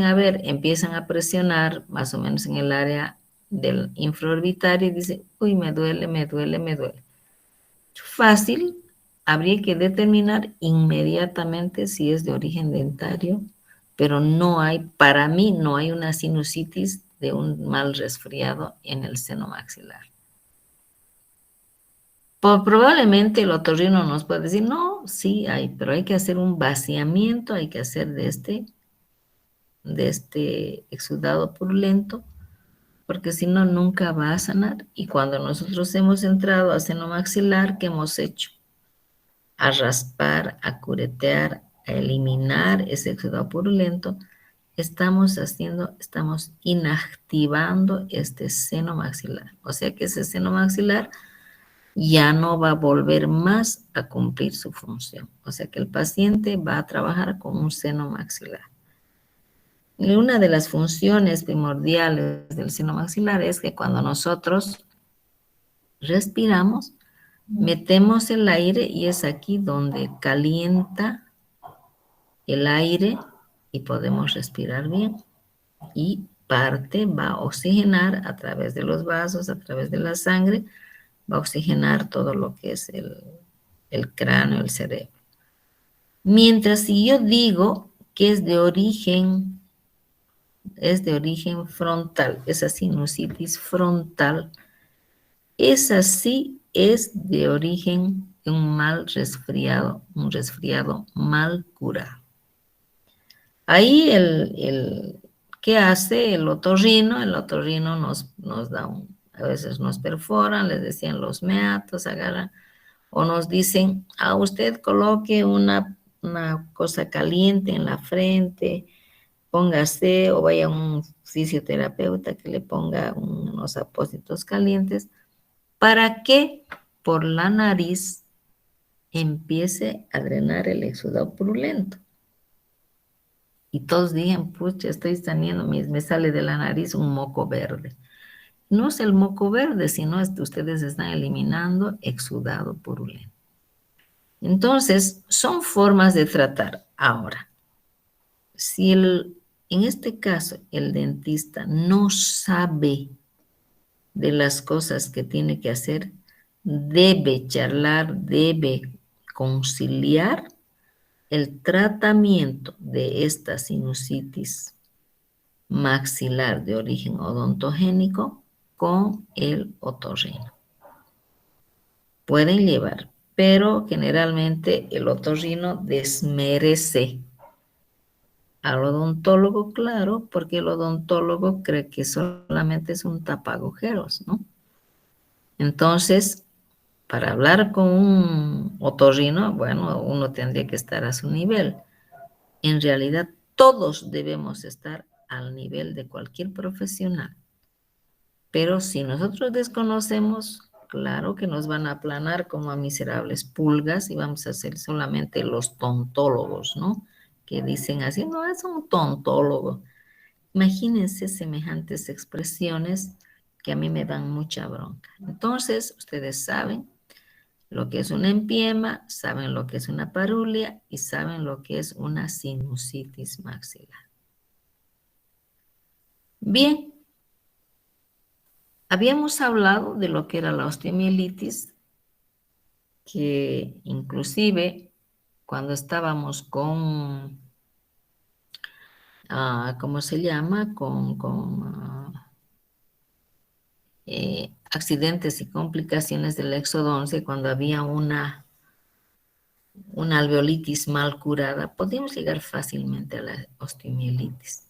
a ver, empiezan a presionar más o menos en el área del infraorbitario y dice, uy, me duele, me duele, me duele. Fácil, habría que determinar inmediatamente si es de origen dentario, pero no hay, para mí, no hay una sinusitis de un mal resfriado en el seno maxilar. Probablemente el otorrino nos puede decir, no, sí hay, pero hay que hacer un vaciamiento, hay que hacer de este exudado purulento, porque si no, nunca va a sanar. Y cuando nosotros hemos entrado a seno maxilar, ¿qué hemos hecho? A raspar, a curetear, a eliminar ese exudado purulento, estamos inactivando este seno maxilar. O sea que ese seno maxilar ya no va a volver más a cumplir su función. O sea que el paciente va a trabajar con un seno maxilar. Y una de las funciones primordiales del seno maxilar es que cuando nosotros respiramos, metemos el aire y es aquí donde calienta el aire y podemos respirar bien. Y parte va a oxigenar a través de los vasos, a través de la sangre, va a oxigenar todo lo que es el cráneo, el cerebro. Mientras si yo digo que es de origen frontal, esa sinusitis frontal, esa sí es de origen de un mal resfriado, un resfriado mal curado. Ahí ¿qué hace el otorrino? El otorrino nos da a veces nos perforan, les decían los meatos, agarran, o nos dicen, usted coloque una cosa caliente en la frente, póngase, o vaya a un fisioterapeuta que le ponga unos apósitos calientes, para que por la nariz empiece a drenar el exudado purulento. Y todos digan, pucha, estoy saliendo, me sale de la nariz un moco verde. No es el moco verde, sino es que ustedes están eliminando exudado purulento. Entonces, son formas de tratar. Ahora, si en este caso el dentista no sabe de las cosas que tiene que hacer, debe charlar, debe conciliar el tratamiento de esta sinusitis maxilar de origen odontogénico con el otorrino. Pueden llevar, pero generalmente el otorrino desmerece al odontólogo, claro, porque el odontólogo cree que solamente es un tapagujeros, ¿no? Entonces, para hablar con un otorrino, bueno, uno tendría que estar a su nivel. En realidad, todos debemos estar al nivel de cualquier profesional. Pero si nosotros desconocemos, claro que nos van a aplanar como a miserables pulgas y vamos a ser solamente los tontólogos, ¿no? Que dicen así, no, es un tontólogo. Imagínense semejantes expresiones que a mí me dan mucha bronca. Entonces, ustedes saben lo que es un empiema, saben lo que es una parulia y saben lo que es una sinusitis maxilar. Bien, habíamos hablado de lo que era la osteomielitis, que inclusive cuando estábamos con, ¿cómo se llama? Accidentes y complicaciones del éxodo 11, cuando había una alveolitis mal curada, podemos llegar fácilmente a la osteomielitis.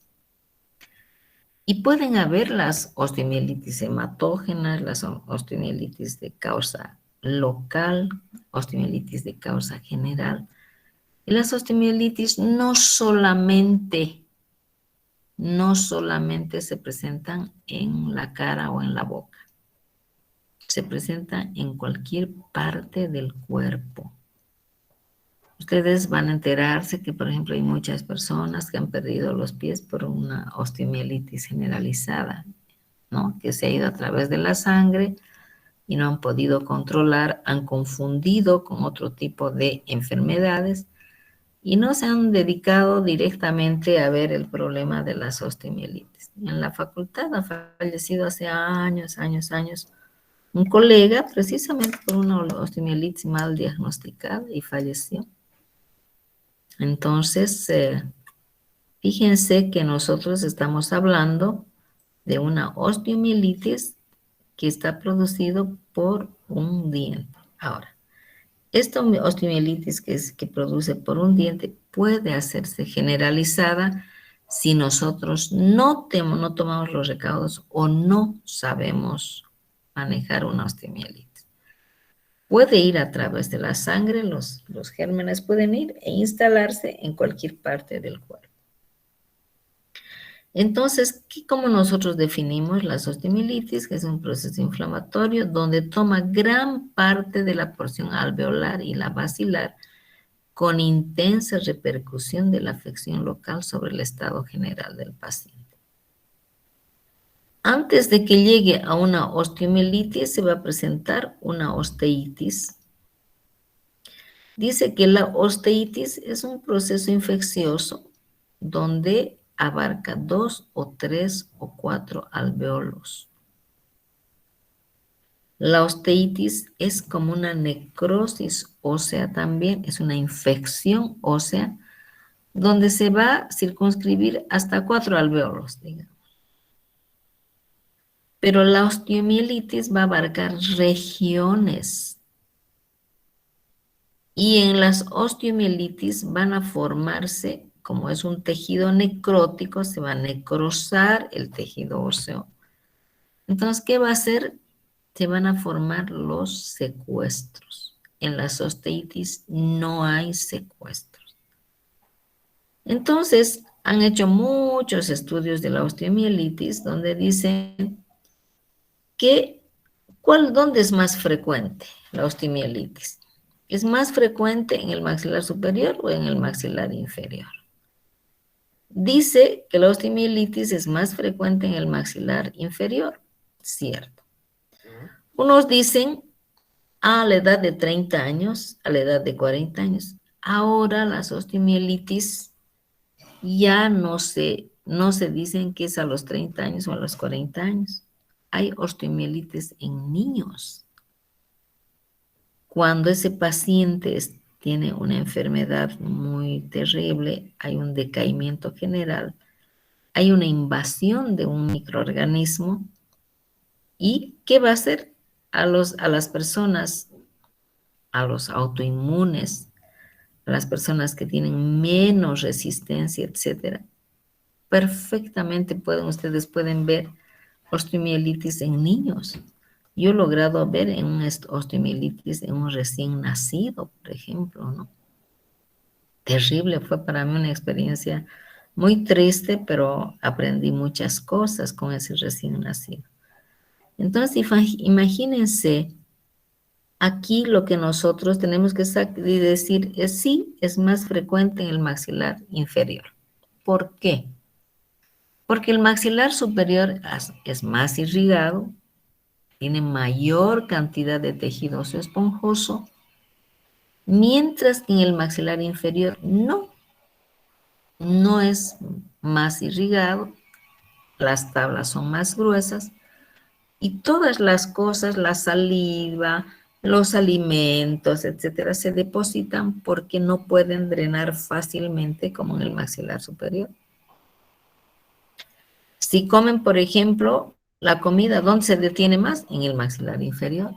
Y pueden haber las osteomielitis hematógenas, las osteomielitis de causa local, osteomielitis de causa general. Y las osteomielitis no solamente se presentan en la cara o en la boca, se presentan en cualquier parte del cuerpo. Ustedes van a enterarse que, por ejemplo, hay muchas personas que han perdido los pies por una osteomielitis generalizada, ¿no? Que se ha ido a través de la sangre y no han podido controlar, han confundido con otro tipo de enfermedades y no se han dedicado directamente a ver el problema de las osteomielitis. En la facultad ha fallecido hace años, un colega precisamente por una osteomielitis mal diagnosticada y falleció. Entonces, fíjense que nosotros estamos hablando de una osteomielitis que está producido por un diente. Ahora, esta osteomielitis que produce por un diente puede hacerse generalizada si nosotros no tomamos los recaudos o no sabemos manejar una osteomielitis. Puede ir a través de la sangre, los gérmenes pueden ir e instalarse en cualquier parte del cuerpo. Entonces, ¿cómo nosotros definimos la osteomielitis? Que es un proceso inflamatorio donde toma gran parte de la porción alveolar y la basilar con intensa repercusión de la afección local sobre el estado general del paciente. Antes de que llegue a una osteomielitis, se va a presentar una osteitis. Dice que la osteitis es un proceso infeccioso donde abarca 2 o 3 o 4 alveolos. La osteitis es como una necrosis ósea también, es una infección ósea donde se va a circunscribir hasta 4 alveolos, digamos. Pero la osteomielitis va a abarcar regiones y en las osteomielitis van a formarse, como es un tejido necrótico, se va a necrosar el tejido óseo. Entonces, ¿qué va a hacer? Se van a formar los secuestros. En las osteitis no hay secuestros. Entonces, han hecho muchos estudios de la osteomielitis donde dicen que ¿dónde es más frecuente la osteomielitis? ¿Es más frecuente en el maxilar superior o en el maxilar inferior? Dice que la osteomielitis es más frecuente en el maxilar inferior, cierto. Unos dicen a la edad de 30 años, a la edad de 40 años. Ahora las osteomielitis ya no se dicen que es a los 30 años o a los 40 años. Hay osteomielitis en niños. Cuando ese paciente tiene una enfermedad muy terrible, hay un decaimiento general, hay una invasión de un microorganismo. ¿Y qué va a hacer a las personas, a los autoinmunes, a las personas que tienen menos resistencia, etcétera? Perfectamente ustedes pueden ver osteomielitis en niños. Yo he logrado ver en una osteomielitis en un recién nacido, por ejemplo, ¿no? Terrible, fue para mí una experiencia muy triste, pero aprendí muchas cosas con ese recién nacido. Entonces, imagínense, aquí lo que nosotros tenemos que decir es sí, es más frecuente en el maxilar inferior. ¿Por qué? Porque el maxilar superior es más irrigado, tiene mayor cantidad de tejido óseo esponjoso, mientras que en el maxilar inferior no es más irrigado, las tablas son más gruesas y todas las cosas, la saliva, los alimentos, etcétera, se depositan porque no pueden drenar fácilmente como en el maxilar superior. Si comen, por ejemplo, la comida, ¿dónde se detiene más? En el maxilar inferior.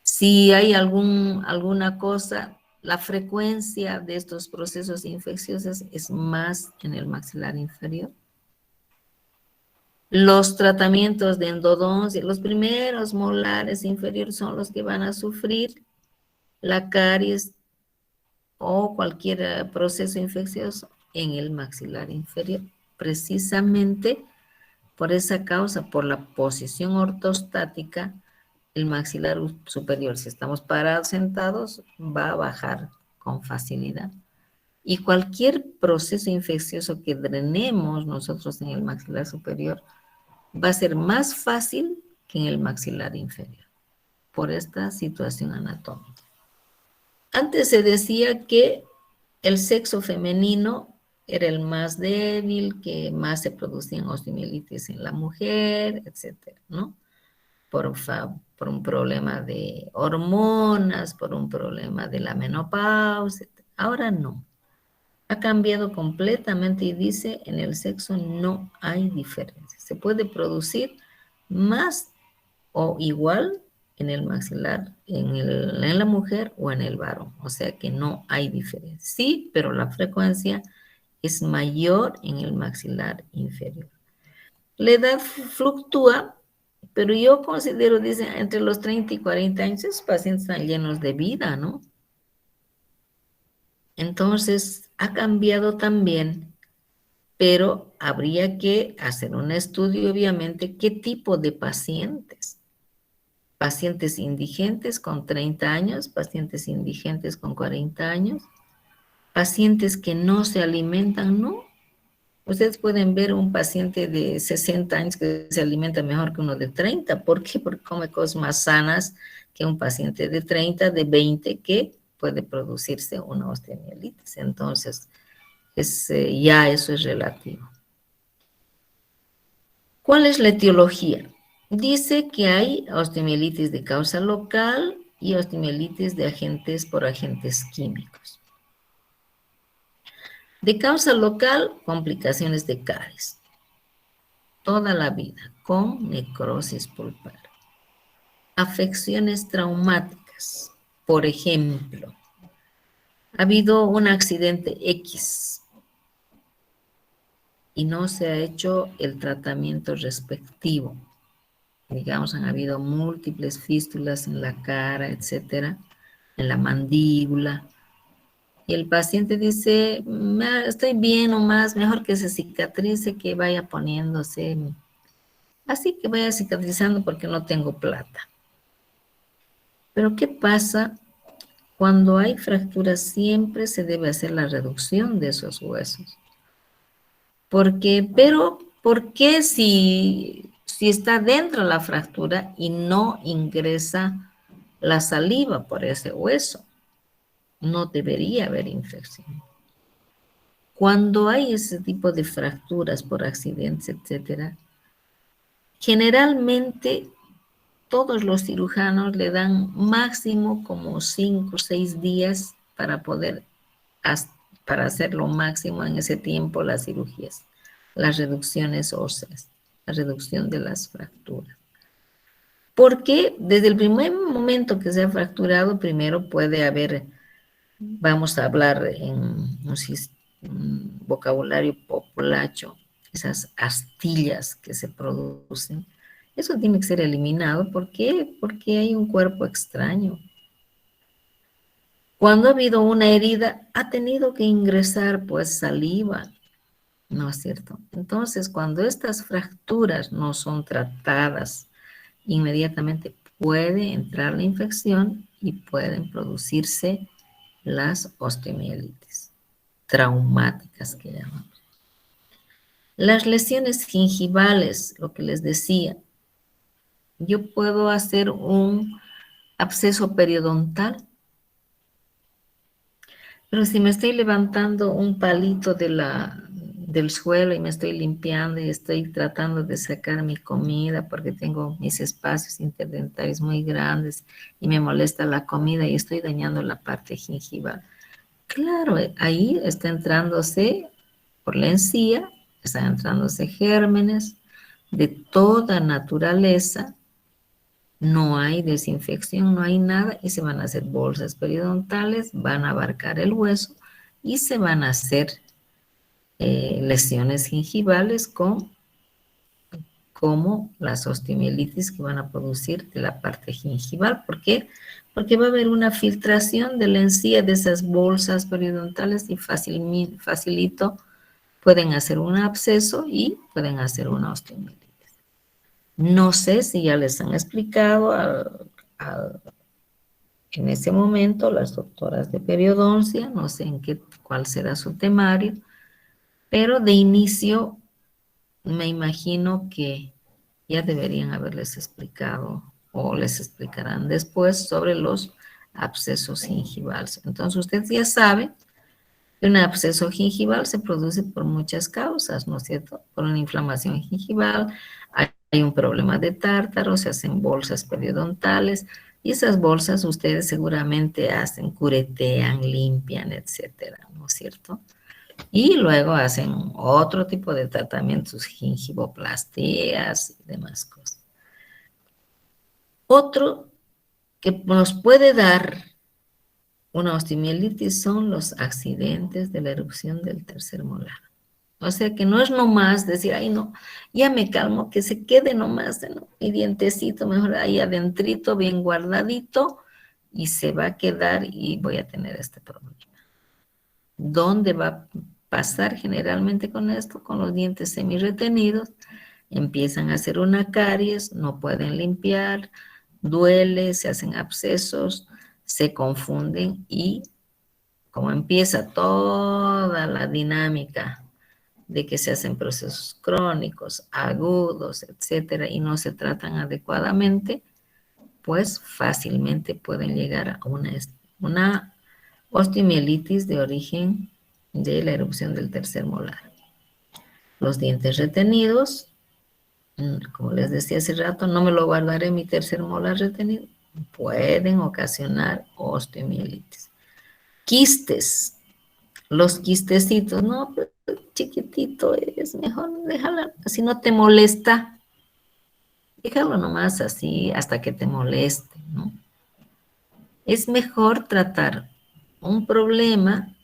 Si hay alguna cosa, la frecuencia de estos procesos infecciosos es más en el maxilar inferior. Los tratamientos de endodoncia, los primeros molares inferiores son los que van a sufrir la caries o cualquier proceso infeccioso en el maxilar inferior, precisamente por esa causa, por la posición ortostática, el maxilar superior, si estamos parados, sentados, va a bajar con facilidad. Y cualquier proceso infeccioso que drenemos nosotros en el maxilar superior va a ser más fácil que en el maxilar inferior, por esta situación anatómica. Antes se decía que el sexo femenino era el más débil, que más se producían osteomielitis en la mujer, etcétera, ¿no? Por un problema de hormonas, por un problema de la menopausia. Ahora no. Ha cambiado completamente y dice, en el sexo no hay diferencia. Se puede producir más o igual en el maxilar, en la mujer o en el varón. O sea que no hay diferencia. Sí, pero la frecuencia es mayor en el maxilar inferior. La edad fluctúa, pero yo considero, dice, entre los 30 y 40 años, esos pacientes están llenos de vida, ¿no? Entonces, ha cambiado también, pero habría que hacer un estudio, obviamente, qué tipo de pacientes. Pacientes indigentes con 30 años, pacientes indigentes con 40 años, pacientes que no se alimentan, ¿no? Ustedes pueden ver un paciente de 60 años que se alimenta mejor que uno de 30. ¿Por qué? Porque come cosas más sanas que un paciente de 30, de 20, que puede producirse una osteomielitis. Entonces, ya eso es relativo. ¿Cuál es la etiología? Dice que hay osteomielitis de causa local y osteomielitis por agentes químicos. De causa local, complicaciones de caries. Toda la vida, con necrosis pulpar. Afecciones traumáticas. Por ejemplo, ha habido un accidente X y no se ha hecho el tratamiento respectivo. Digamos, han habido múltiples fístulas en la cara, etcétera, en la mandíbula. Y el paciente dice, estoy bien o más, mejor que se cicatrice, que vaya poniéndose, así que vaya cicatrizando porque no tengo plata. Pero ¿qué pasa? Cuando hay fracturas siempre se debe hacer la reducción de esos huesos. ¿Por qué si está dentro de la fractura y no ingresa la saliva por ese hueso? No debería haber infección. Cuando hay ese tipo de fracturas por accidentes, etcétera, generalmente todos los cirujanos le dan máximo como 5 o 6 días para hacer lo máximo en ese tiempo las cirugías, las reducciones óseas, la reducción de las fracturas. Porque desde el primer momento que se ha fracturado, primero puede haber, vamos a hablar en un vocabulario populacho, esas astillas que se producen. Eso tiene que ser eliminado. ¿Por qué? Porque hay un cuerpo extraño. Cuando ha habido una herida, ha tenido que ingresar pues saliva, ¿no es cierto? Entonces, cuando estas fracturas no son tratadas, inmediatamente puede entrar la infección y pueden producirse las osteomielitis traumáticas que llamamos. Las lesiones gingivales, lo que les decía, yo puedo hacer un absceso periodontal, pero si me estoy levantando un palito del suelo y me estoy limpiando y estoy tratando de sacar mi comida porque tengo mis espacios interdentarios muy grandes y me molesta la comida y estoy dañando la parte gingival. Claro, ahí está entrándose por la encía, están entrándose gérmenes de toda naturaleza. No hay desinfección, no hay nada y se van a hacer bolsas periodontales, van a abarcar el hueso y se van a hacer lesiones gingivales como las osteomielitis que van a producir de la parte gingival. ¿Por qué? Porque va a haber una filtración de la encía de esas bolsas periodontales y facilito pueden hacer un absceso y pueden hacer una osteomielitis. No sé si ya les han explicado en ese momento las doctoras de periodoncia, no sé cuál será su temario, pero de inicio me imagino que ya deberían haberles explicado o les explicarán después sobre los abscesos gingivales. Entonces usted ya sabe Un absceso gingival se produce por muchas causas, ¿no es cierto? Por una inflamación gingival, hay un problema de tártaro, se hacen bolsas periodontales, y esas bolsas ustedes seguramente hacen, curetean, limpian, etcétera, ¿no es cierto? Y luego hacen otro tipo de tratamientos, gingivoplastías y demás cosas. Otro que nos puede dar una osteomielitis son los accidentes de la erupción del tercer molar. O sea que no es nomás decir, ay no, ya me calmo, que se quede nomás, ¿no? Mi dientecito mejor ahí adentrito, bien guardadito, y se va a quedar y voy a tener este problema. ¿Dónde va a pasar generalmente con esto? Con los dientes semi-retenidos, empiezan a hacer una caries, no pueden limpiar, duele, se hacen abscesos, se confunden y como empieza toda la dinámica de que se hacen procesos crónicos, agudos, etcétera, y no se tratan adecuadamente, pues fácilmente pueden llegar a una osteomielitis de origen de la erupción del tercer molar. Los dientes retenidos, como les decía hace rato, no me lo guardaré mi tercer molar retenido, pueden ocasionar osteomielitis. Quistes, los quistecitos, no, pero chiquitito es mejor dejarlo, si no te molesta, déjalo nomás así hasta que te moleste, ¿no? Es mejor tratar un problema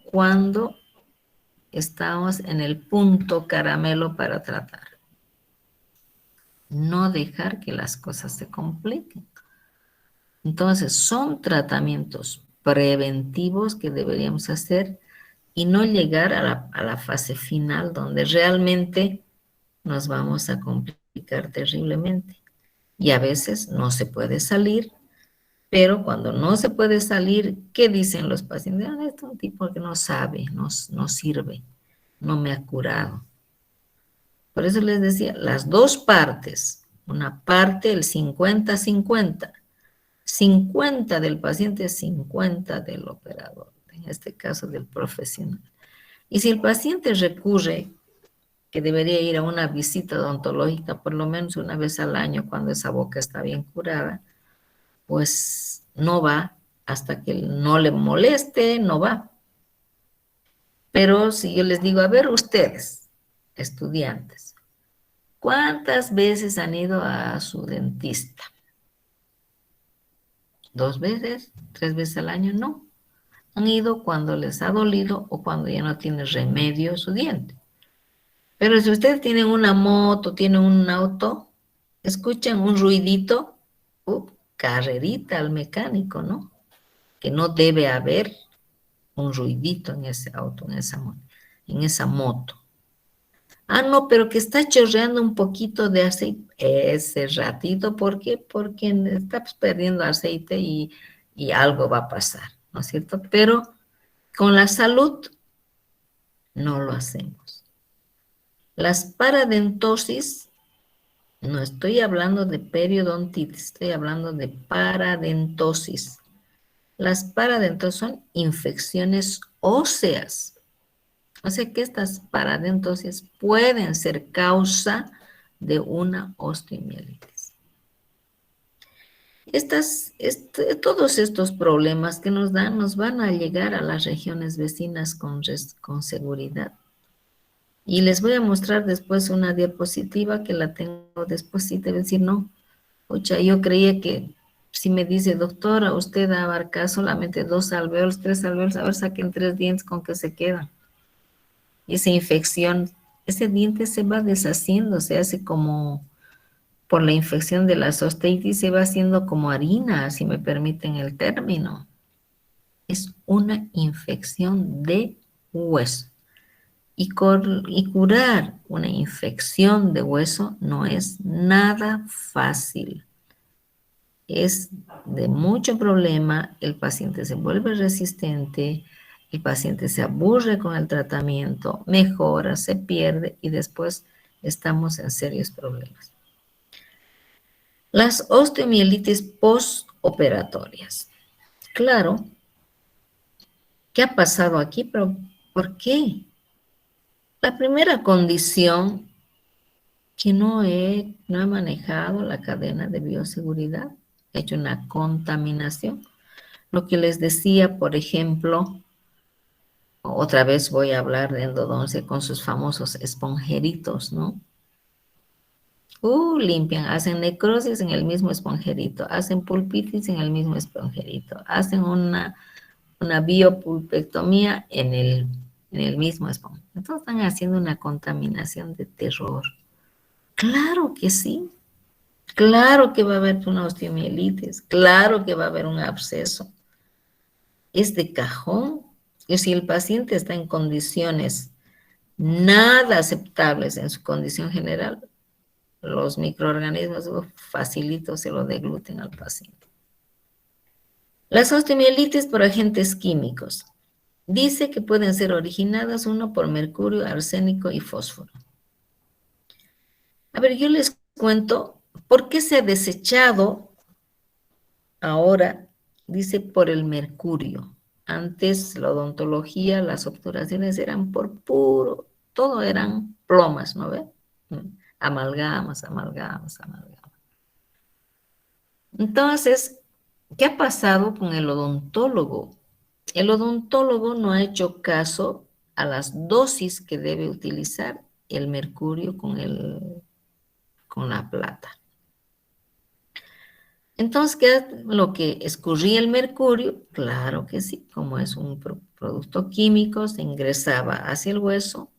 cuando estamos en el punto caramelo para tratar. No dejar que las cosas se compliquen. Entonces, son tratamientos preventivos que deberíamos hacer y no llegar a la fase final donde realmente nos vamos a complicar terriblemente. Y a veces no se puede salir, pero cuando no se puede salir, ¿qué dicen los pacientes? Ah, este es un tipo que no sabe, no sirve, no me ha curado. Por eso les decía, las dos partes, una parte el 50-50, 50 del paciente, 50 del operador, en este caso del profesional. Y si el paciente recurre, que debería ir a una visita odontológica por lo menos una vez al año cuando esa boca está bien curada, pues no va hasta que no le moleste, no va. Pero si yo les digo, a ver ustedes, estudiantes, ¿cuántas veces han ido a su dentista? ¿2 veces? ¿3 veces al año? No. Han ido cuando les ha dolido o cuando ya no tiene remedio su diente. Pero si ustedes tienen una moto, tienen un auto, escuchan un ruidito, carrerita al mecánico, ¿no? Que no debe haber un ruidito en ese auto, en esa moto. Ah, no, pero que está chorreando un poquito de aceite ese ratito. ¿Por qué? Porque estás perdiendo aceite y algo va a pasar, ¿no es cierto? Pero con la salud no lo hacemos. Las paradentosis, no estoy hablando de periodontitis, estoy hablando de paradentosis. Las paradentosis son infecciones óseas. O sea que estas paradentosis pueden ser causa de una osteomielitis. Todos estos problemas que nos dan nos van a llegar a las regiones vecinas con seguridad. Y les voy a mostrar después una diapositiva que la tengo después y te voy a decir, no, pucha, yo creía que si me dice, doctora, usted abarca solamente 2 alvéolos, 3 alvéolos, a ver, saquen 3 dientes con que se quedan. Y esa infección, ese diente se va deshaciendo, se hace como, por la infección de la osteitis, se va haciendo como harina, si me permiten el término. Es una infección de hueso. Y curar una infección de hueso no es nada fácil. Es de mucho problema, el paciente se vuelve resistente, el paciente se aburre con el tratamiento, mejora, se pierde y después estamos en serios problemas. Las osteomielitis postoperatorias. Claro, ¿Qué ha pasado aquí? ¿Pero por qué? La primera condición que no he manejado la cadena de bioseguridad, he hecho una contaminación. Lo que les decía, por ejemplo, otra vez voy a hablar de endodoncia con sus famosos esponjeritos, ¿no? Limpian, hacen necrosis en el mismo esponjerito, hacen pulpitis en el mismo esponjerito, hacen una biopulpectomía en el mismo esponjerito. Entonces están haciendo una contaminación de terror. Claro que sí, claro que va a haber una osteomielitis, claro que va a haber un absceso. Es de cajón. Y si el paciente está en condiciones nada aceptables en su condición general, los microorganismos facilito se lo degluten al paciente. Las osteomielitis por agentes químicos. Dice que pueden ser originadas uno por mercurio, arsénico y fósforo. A ver, yo les cuento por qué se ha desechado ahora, dice por el mercurio. Antes la odontología, las obturaciones eran por puro, todo eran plomas, ¿no ve? Amalgamas, amalgamas, amalgamas. Entonces, ¿qué ha pasado con el odontólogo? El odontólogo no ha hecho caso a las dosis que debe utilizar el mercurio con la plata. Entonces, ¿qué es lo que escurría el mercurio? Claro que sí, como es un producto químico, se ingresaba hacia el hueso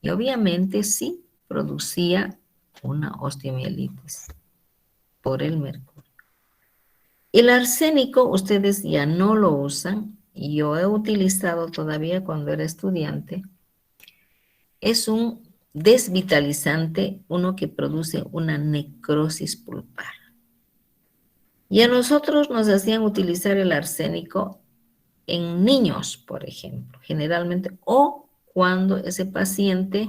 y obviamente sí producía una osteomielitis por el mercurio. El arsénico ustedes ya no lo usan, y yo he utilizado todavía cuando era estudiante. Es un desvitalizante, uno que produce una necrosis pulpar. Y a nosotros nos hacían utilizar el arsénico en niños, por ejemplo, generalmente, o cuando ese paciente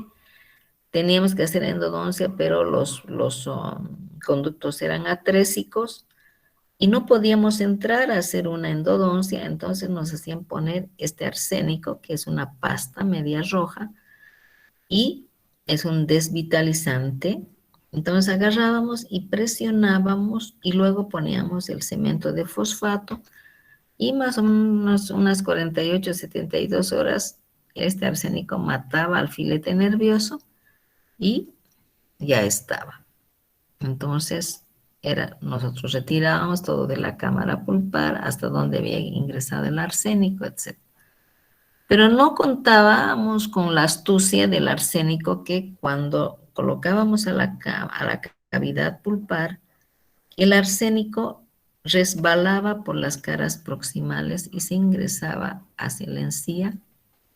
teníamos que hacer endodoncia, pero los conductos eran atrésicos y no podíamos entrar a hacer una endodoncia, entonces nos hacían poner este arsénico, que es una pasta media roja, y es un desvitalizante. Entonces agarrábamos y presionábamos y luego poníamos el cemento de fosfato y más o menos unas 48, 72 horas este arsénico mataba al filete nervioso y ya estaba. Entonces nosotros retirábamos todo de la cámara pulpar hasta donde había ingresado el arsénico, etc. Pero no contábamos con la astucia del arsénico que cuando colocábamos a la cavidad pulpar, el arsénico resbalaba por las caras proximales y se ingresaba hacia la encía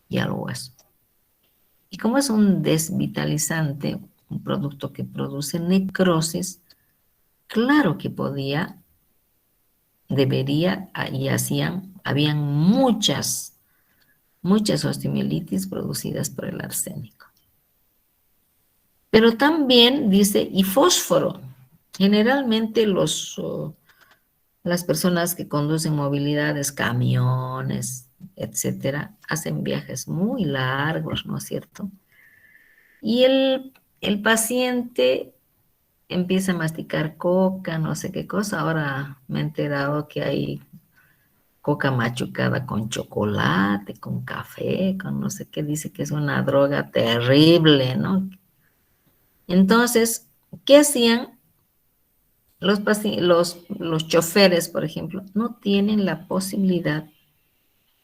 y al hueso. Y como es un desvitalizante, un producto que produce necrosis, claro que debería, y habían muchas osteomielitis producidas por el arsénico. Pero también dice, y fósforo. Generalmente las personas que conducen movilidades, camiones, etcétera, hacen viajes muy largos, ¿no es cierto? Y el paciente empieza a masticar coca, no sé qué cosa. Ahora me he enterado que hay coca machucada con chocolate, con café, con no sé qué, dice que es una droga terrible, ¿no? Entonces, ¿qué hacían? Los choferes, por ejemplo, no tienen la posibilidad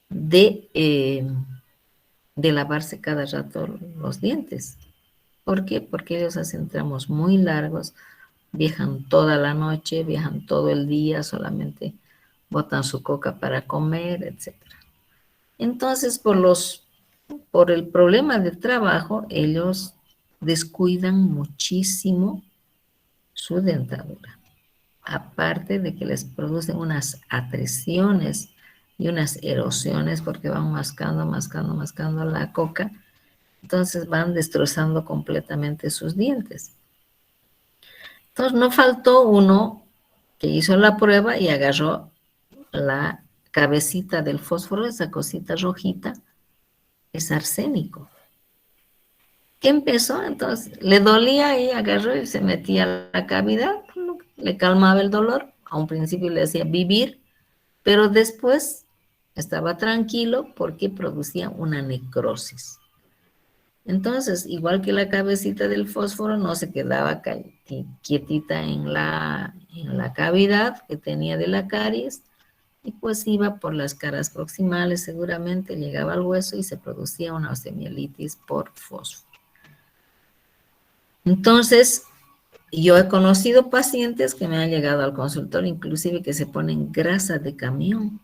de lavarse cada rato los dientes. ¿Por qué? Porque ellos hacen tramos muy largos, viajan toda la noche, viajan todo el día, solamente botan su coca para comer, etc. Entonces, por el problema de trabajo, ellos descuidan muchísimo su dentadura. Aparte de que les producen unas atriciones y unas erosiones porque van mascando, mascando, mascando la coca, entonces van destrozando completamente sus dientes. Entonces no faltó uno que hizo la prueba y agarró cabecita del fósforo, esa cosita rojita, es arsénico. ¿Qué empezó? Entonces, le dolía y agarró y se metía a la cavidad, le calmaba el dolor. A un principio le hacía vivir, pero después estaba tranquilo porque producía una necrosis. Entonces, igual que la cabecita del fósforo, no se quedaba quietita en la cavidad que tenía de la caries, y pues iba por las caras proximales, seguramente llegaba al hueso y se producía una osteomielitis por fósforo. Entonces, yo he conocido pacientes que me han llegado al consultorio, inclusive que se ponen grasa de camión.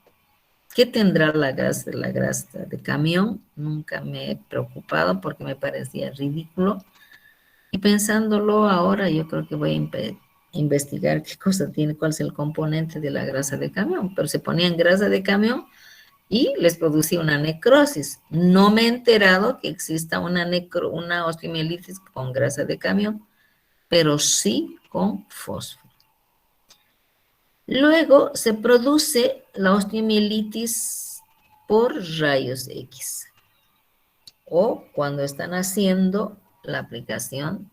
¿Qué tendrá la grasa de camión? Nunca me he preocupado porque me parecía ridículo. Y pensándolo ahora, yo creo que voy a investigar qué cosa tiene, cuál es el componente de la grasa de camión. Pero se ponían grasa de camión y les producía una necrosis. No me he enterado que exista una osteomielitis con grasa de camión, pero sí con fósforo. Luego se produce la osteomielitis por rayos X o cuando están haciendo la aplicación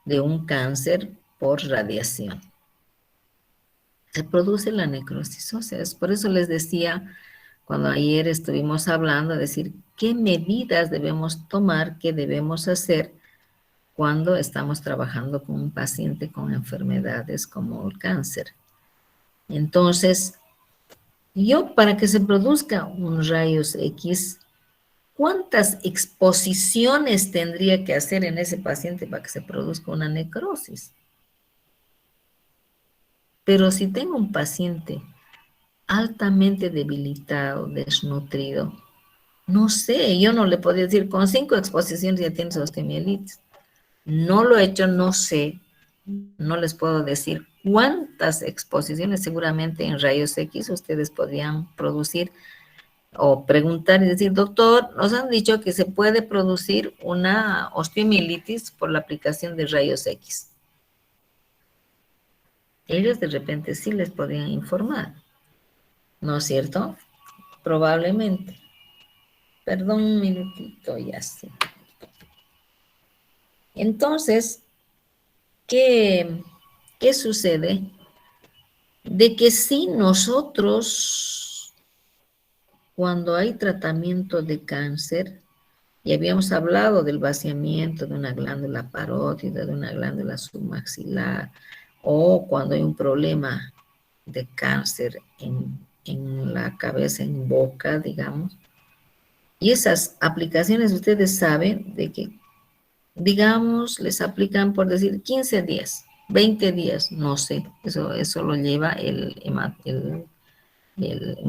de un cáncer por radiación. Se produce la necrosis ósea. Por eso les decía, cuando ayer estuvimos hablando, decir qué medidas debemos tomar, qué debemos hacer cuando estamos trabajando con un paciente con enfermedades como el cáncer. Entonces, yo para que se produzca un rayos X, ¿cuántas exposiciones tendría que hacer en ese paciente para que se produzca una necrosis? Pero si tengo un paciente altamente debilitado, desnutrido, no sé, yo no le podría decir, con 5 exposiciones ya tienes osteomielitis. No lo he hecho, no sé, no les puedo decir cuántas exposiciones, seguramente en rayos X ustedes podrían producir o preguntar y decir, doctor, nos han dicho que se puede producir una osteomielitis por la aplicación de rayos X. Ellos de repente sí les podrían informar, ¿no es cierto? Probablemente. Perdón un minutito, ya sí. Entonces, ¿qué sucede? De que si nosotros, cuando hay tratamiento de cáncer, y habíamos hablado del vaciamiento de una glándula parótida, de una glándula submaxilar, o cuando hay un problema de cáncer en la cabeza, en boca, digamos, y esas aplicaciones ustedes saben de que, digamos, les aplican por decir 15 días, 20 días, no sé, eso lo lleva en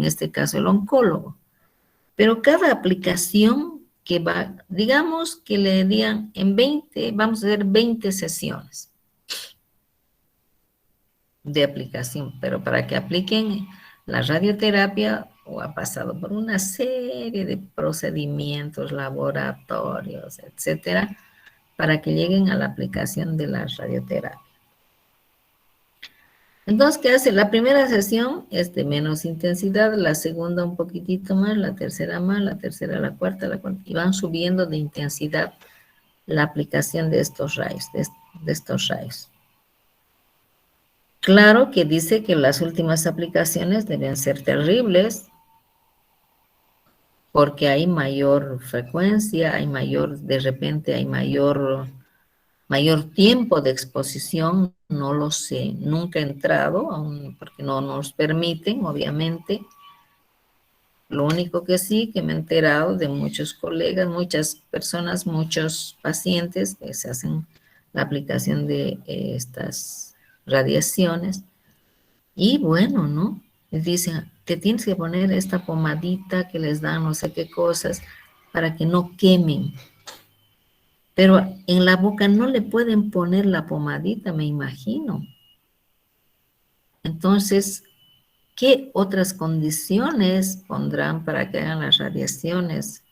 este caso el oncólogo. Pero cada aplicación que va, digamos que le digan en 20, vamos a hacer 20 sesiones de aplicación, pero para que apliquen la radioterapia o ha pasado por una serie de procedimientos, laboratorios, etcétera, para que lleguen a la aplicación de la radioterapia. Entonces, ¿qué hace? La primera sesión es de menos intensidad, la segunda un poquitito más, la tercera, la cuarta, y van subiendo de intensidad la aplicación de estos rayos, de estos rayos. Claro que dice que las últimas aplicaciones deben ser terribles, porque hay mayor frecuencia, de repente hay mayor tiempo de exposición, no lo sé, nunca he entrado, aún porque no nos permiten, obviamente. Lo único que sí, que me he enterado de muchos colegas, muchas personas, muchos pacientes que se hacen la aplicación de estas radiaciones. Y bueno, ¿no? Les dicen, te tienes que poner esta pomadita que les dan no sé qué cosas para que no quemen. Pero en la boca no le pueden poner la pomadita, me imagino. Entonces, ¿qué otras condiciones pondrán para que hagan las radiaciones,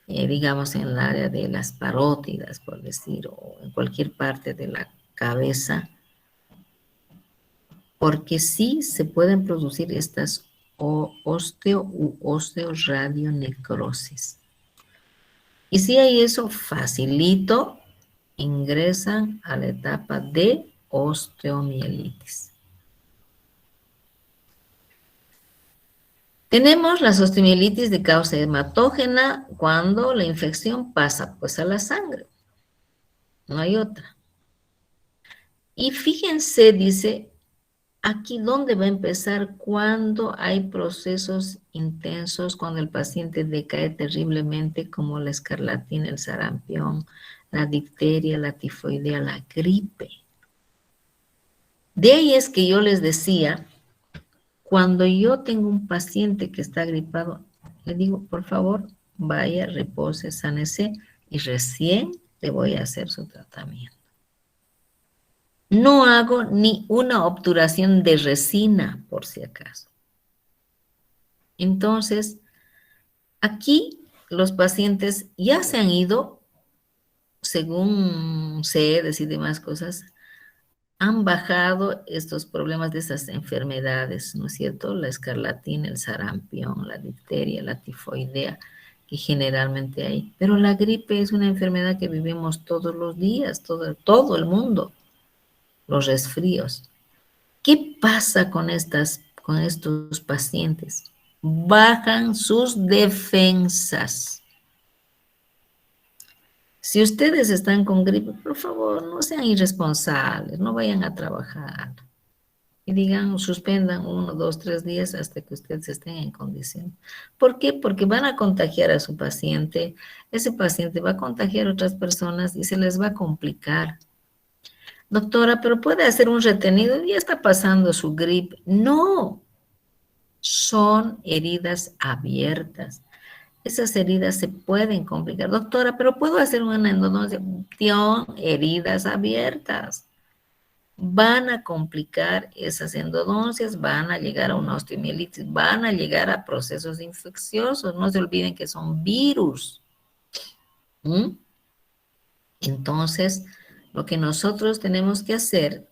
digamos, en el área de las parótidas, por decir, o en cualquier parte de la cabeza? Porque sí se pueden producir estas o osteo u osteoradionecrosis. Y si hay eso, facilito, ingresan a la etapa de osteomielitis. Tenemos la osteomielitis de causa hematógena cuando la infección pasa pues a la sangre. No hay otra. Y fíjense, dice, aquí dónde va a empezar cuando hay procesos intensos, cuando el paciente decae terriblemente, como la escarlatina, el sarampión, la difteria, la tifoidea, la gripe. De ahí es que yo les decía, cuando yo tengo un paciente que está gripado, le digo, por favor, vaya, repose, sánese y recién le voy a hacer su tratamiento. No hago ni una obturación de resina, por si acaso. Entonces, aquí los pacientes ya se han ido, según sedes y demás cosas, han bajado estos problemas de esas enfermedades, ¿no es cierto? La escarlatina, el sarampión, la difteria, la tifoidea, que generalmente hay. Pero la gripe es una enfermedad que vivimos todos los días, todo el mundo, los resfríos. ¿Qué pasa con estos pacientes? Bajan sus defensas. Si ustedes están con gripe, por favor, no sean irresponsables, no vayan a trabajar. Y digan, suspendan 1, 2, 3 días hasta que ustedes estén en condición. ¿Por qué? Porque van a contagiar a su paciente, ese paciente va a contagiar a otras personas y se les va a complicar. Doctora, pero puede hacer un retenido, ya está pasando su gripe. No, son heridas abiertas. Esas heridas se pueden complicar. Doctora, pero puedo hacer una endodoncia. Heridas abiertas. Van a complicar esas endodoncias, van a llegar a una osteomielitis, van a llegar a procesos infecciosos. No se olviden que son virus. ¿Mm? Entonces, lo que nosotros tenemos que hacer,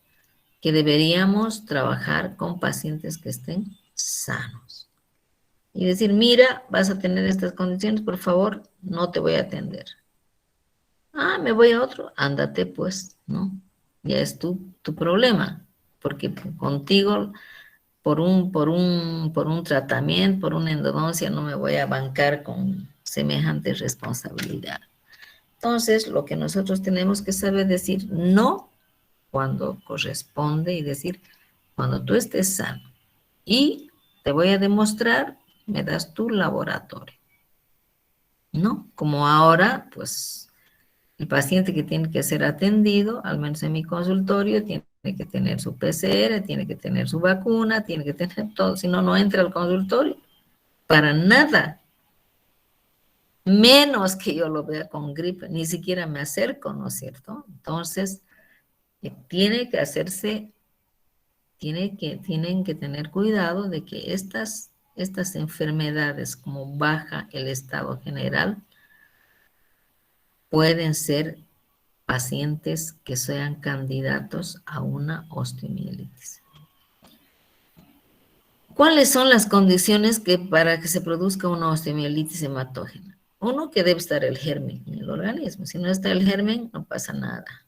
que deberíamos trabajar con pacientes que estén sanos. Y decir, mira, vas a tener estas condiciones, por favor, no te voy a atender. Ah, me voy a otro, ándate pues, ¿no? Ya es tu problema, porque contigo, por un tratamiento, por una endodoncia, no me voy a bancar con semejante responsabilidad. Entonces, lo que nosotros tenemos que saber decir no cuando corresponde y decir cuando tú estés sano. Y te voy a demostrar, me das tu laboratorio, ¿no? Como ahora, pues, el paciente que tiene que ser atendido, al menos en mi consultorio, tiene que tener su PCR, tiene que tener su vacuna, tiene que tener todo, si no, no entra al consultorio. Para nada. Menos que yo lo vea con gripe, ni siquiera me acerco, ¿no es cierto? Entonces, tiene que hacerse, tienen que tener cuidado de que estas enfermedades, como baja el estado general, pueden ser pacientes que sean candidatos a una osteomielitis. ¿Cuáles son las condiciones para que se produzca una osteomielitis hematógena? Uno, que debe estar el germen en el organismo. Si no está el germen, no pasa nada.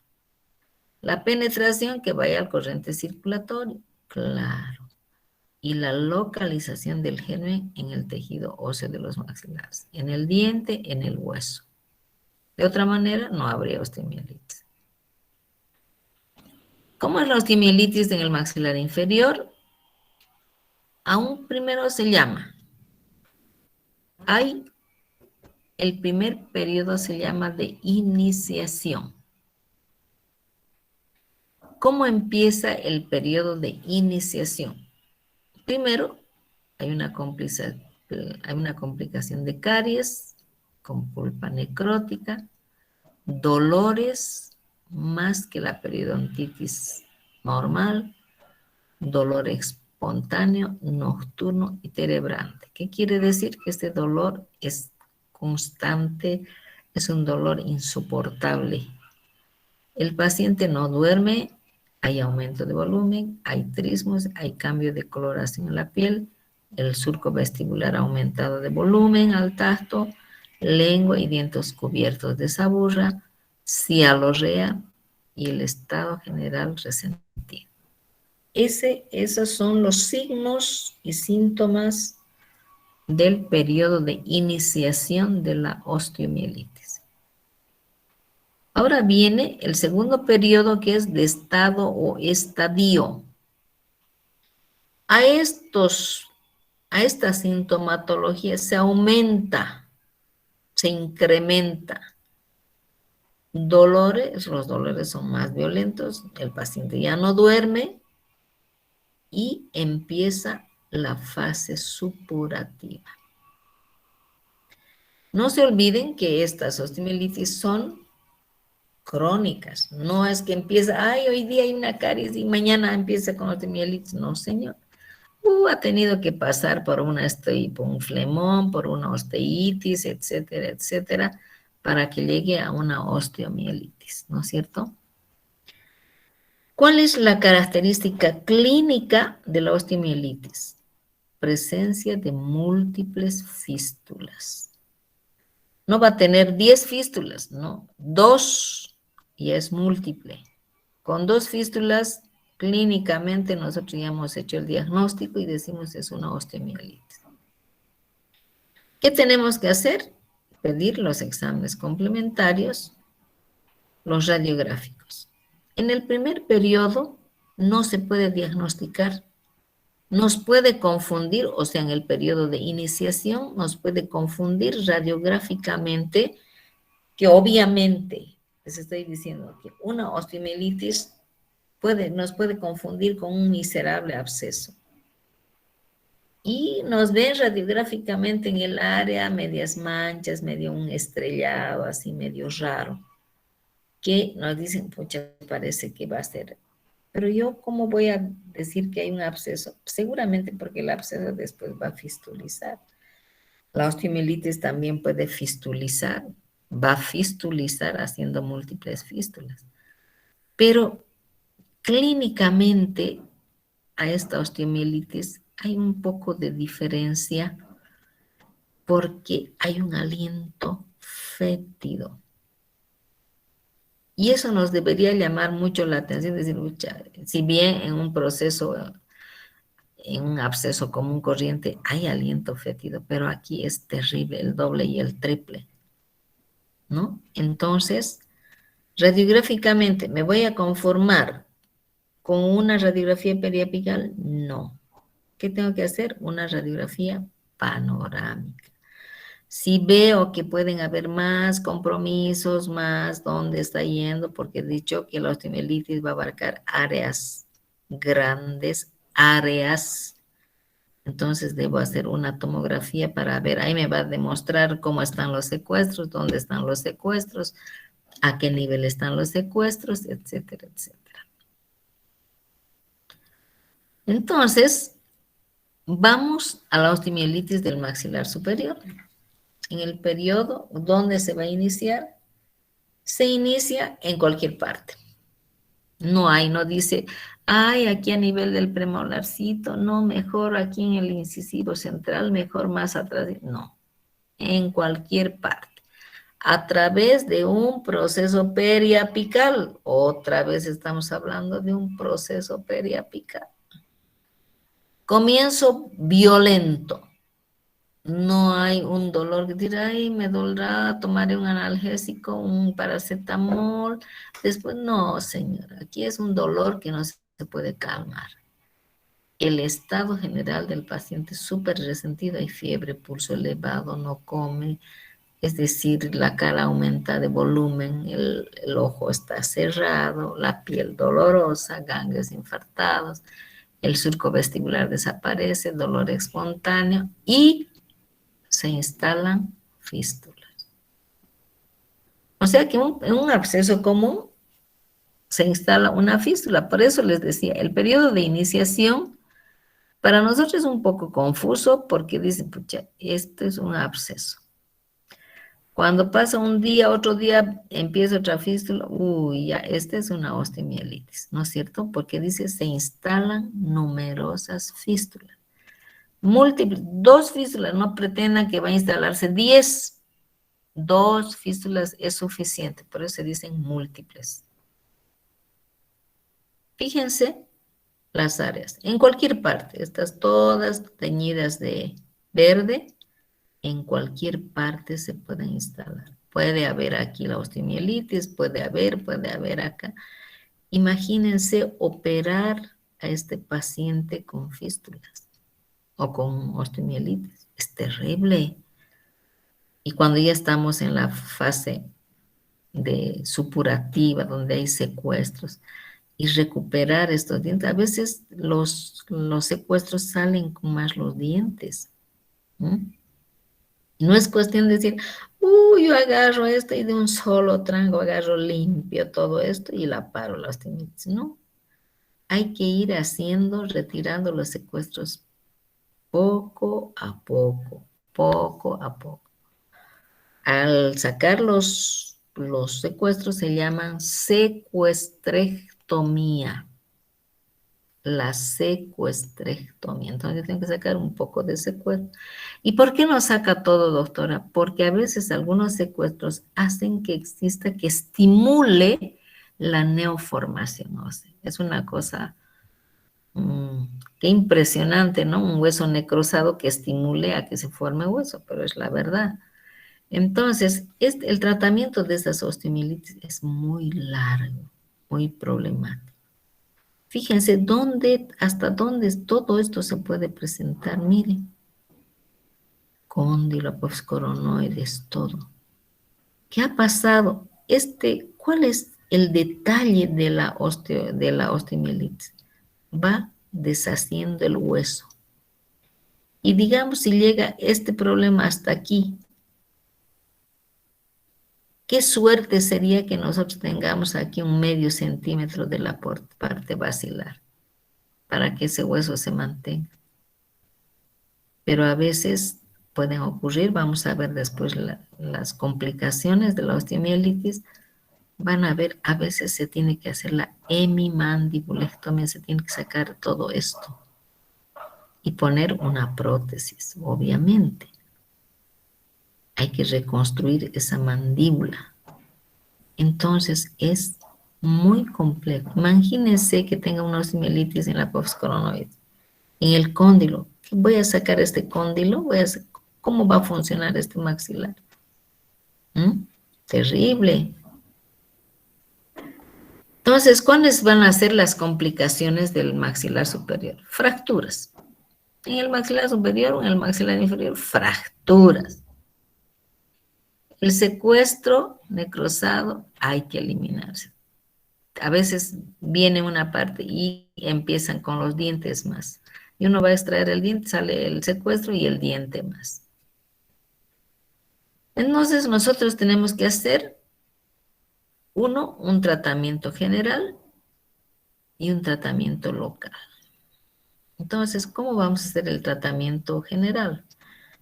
La penetración, que vaya al corriente circulatorio, claro. Y la localización del germen en el tejido óseo de los maxilares, en el diente, en el hueso. De otra manera, no habría osteomielitis. ¿Cómo es la osteomielitis en el maxilar inferior? Aún primero se llama. El primer periodo se llama de iniciación. ¿Cómo empieza el periodo de iniciación? Primero, hay una complicación de caries con pulpa necrótica, dolores más que la periodontitis normal, dolor espontáneo, nocturno y terebrante. ¿Qué quiere decir? Que este dolor es constante, es un dolor insoportable. El paciente no duerme, hay aumento de volumen, hay trismos, hay cambio de coloración en la piel el surco vestibular aumentado de volumen al tacto, lengua y dientes cubiertos de saburra, cialorrea y el estado general resentido. Esos son los signos y síntomas del periodo de iniciación de la osteomielitis. Ahora viene el segundo periodo, que es de estado o estadio. A esta sintomatología se aumenta, se incrementa. Los dolores son más violentos, el paciente ya no duerme y empieza la fase supurativa. No se olviden que estas osteomielitis son crónicas. No es que empieza, ay, hoy día hay una caries y mañana empieza con osteomielitis. No, señor. Ha tenido que pasar por por un flemón, por una osteitis, etcétera, etcétera, para que llegue a una osteomielitis, ¿no es cierto? ¿Cuál es la característica clínica de la osteomielitis? Presencia de múltiples fístulas. No va a tener 10 fístulas, no, 2 y es múltiple. Con 2 fístulas, clínicamente nosotros ya hemos hecho el diagnóstico y decimos es una osteomielitis. ¿Qué tenemos que hacer? Pedir los exámenes complementarios, los radiográficos. En el primer periodo no se puede diagnosticar, nos puede confundir, o sea, en el periodo de iniciación nos puede confundir radiográficamente, que obviamente, les estoy diciendo que una osteomielitis nos puede confundir con un miserable absceso. Y nos ven radiográficamente en el área medias manchas, medio un estrellado, así medio raro, que nos dicen, pucha, parece que va a ser. Pero yo, ¿cómo voy a decir que hay un absceso? Seguramente porque el absceso después va a fistulizar. La osteomielitis también puede fistulizar, va a fistulizar haciendo múltiples fístulas. Pero clínicamente a esta osteomielitis hay un poco de diferencia porque hay un aliento fétido. Y eso nos debería llamar mucho la atención, decir, si bien en un proceso, en un absceso común corriente, hay aliento fétido, pero aquí es terrible, el doble y el triple, ¿no? Entonces, radiográficamente, ¿me voy a conformar con una radiografía periapical? No. ¿Qué tengo que hacer? Una radiografía panorámica. Si veo que pueden haber más compromisos, más dónde está yendo, porque he dicho que la osteomielitis va a abarcar áreas grandes, áreas. Entonces debo hacer una tomografía para ver, ahí me va a demostrar cómo están los secuestros, dónde están los secuestros, a qué nivel están los secuestros, etcétera, etcétera. Entonces, vamos a la osteomielitis del maxilar superior. En el periodo donde se va a iniciar, se inicia en cualquier parte. No dice, ay, aquí a nivel del premolarcito, no, mejor aquí en el incisivo central, mejor más atrás. No, en cualquier parte. A través de un proceso periapical. Otra vez estamos hablando de un proceso periapical. Comienzo violento. No hay un dolor que dirá, ay, me dolerá, tomaré un analgésico, un paracetamol. Después, no, señora, aquí es un dolor que no se puede calmar. El estado general del paciente es súper resentido, hay fiebre, pulso elevado, no come, es decir, la cara aumenta de volumen, el ojo está cerrado, la piel dolorosa, ganglios infartados, el surco vestibular desaparece, dolor espontáneo y se instalan fístulas. O sea que en un absceso común se instala una fístula. Por eso les decía, el periodo de iniciación para nosotros es un poco confuso porque dicen, pucha, esto es un absceso. Cuando pasa un día, otro día empieza otra fístula, uy, ya, esta es una osteomielitis, ¿no es cierto? Porque dice, se instalan numerosas fístulas. Múltiples, 2 fístulas, no pretendan que va a instalarse 10. 2 fístulas es suficiente, por eso se dicen múltiples. Fíjense las áreas, en cualquier parte, estas todas teñidas de verde, en cualquier parte se pueden instalar. Puede haber aquí la osteomielitis, puede haber acá. Imagínense operar a este paciente con fístulas o con osteomielitis. Es terrible. Y cuando ya estamos en la fase de supurativa, donde hay secuestros, y recuperar estos dientes, a veces los secuestros salen con más los dientes. No es cuestión de decir, yo agarro esto y de un solo tranco agarro limpio todo esto y la paro la osteomielitis. No, hay que ir haciendo, retirando los secuestros poco a poco, poco a poco. Al sacar los secuestros se llaman secuestrectomía. La secuestrectomía. Entonces tengo que sacar un poco de secuestro. ¿Y por qué no saca todo, doctora? Porque a veces algunos secuestros hacen que exista, que estimule la neoformación ósea. Es una cosa qué impresionante, ¿no? Un hueso necrosado que estimule a que se forme hueso, pero es la verdad. Entonces, el tratamiento de estas osteomielitis es muy largo, muy problemático. Fíjense hasta dónde todo esto se puede presentar. Miren, cóndilo, apófisis coronoides, todo. ¿Qué ha pasado? ¿Cuál es el detalle de la osteomielitis? Va deshaciendo el hueso. Y digamos si llega este problema hasta aquí, qué suerte sería que nosotros tengamos aquí un medio centímetro de la parte basilar para que ese hueso se mantenga. Pero a veces pueden ocurrir, vamos a ver después las complicaciones de la osteomielitis, van a ver, a veces se tiene que hacer la hemimandibulectomía, se tiene que sacar todo esto y poner una prótesis, obviamente. Hay que reconstruir esa mandíbula. Entonces es muy complejo. Imagínense que tenga una osteomielitis en la apófisis coronoides, en el cóndilo. Voy a sacar este cóndilo, ¿cómo va a funcionar este maxilar? Terrible. Entonces, ¿cuáles van a ser las complicaciones del maxilar superior? Fracturas. En el maxilar superior o en el maxilar inferior, fracturas. El secuestro necrosado hay que eliminarse. A veces viene una parte y empiezan con los dientes más. Y uno va a extraer el diente, sale el secuestro y el diente más. Entonces, nosotros tenemos que hacer, un tratamiento general y un tratamiento local. Entonces, ¿cómo vamos a hacer el tratamiento general?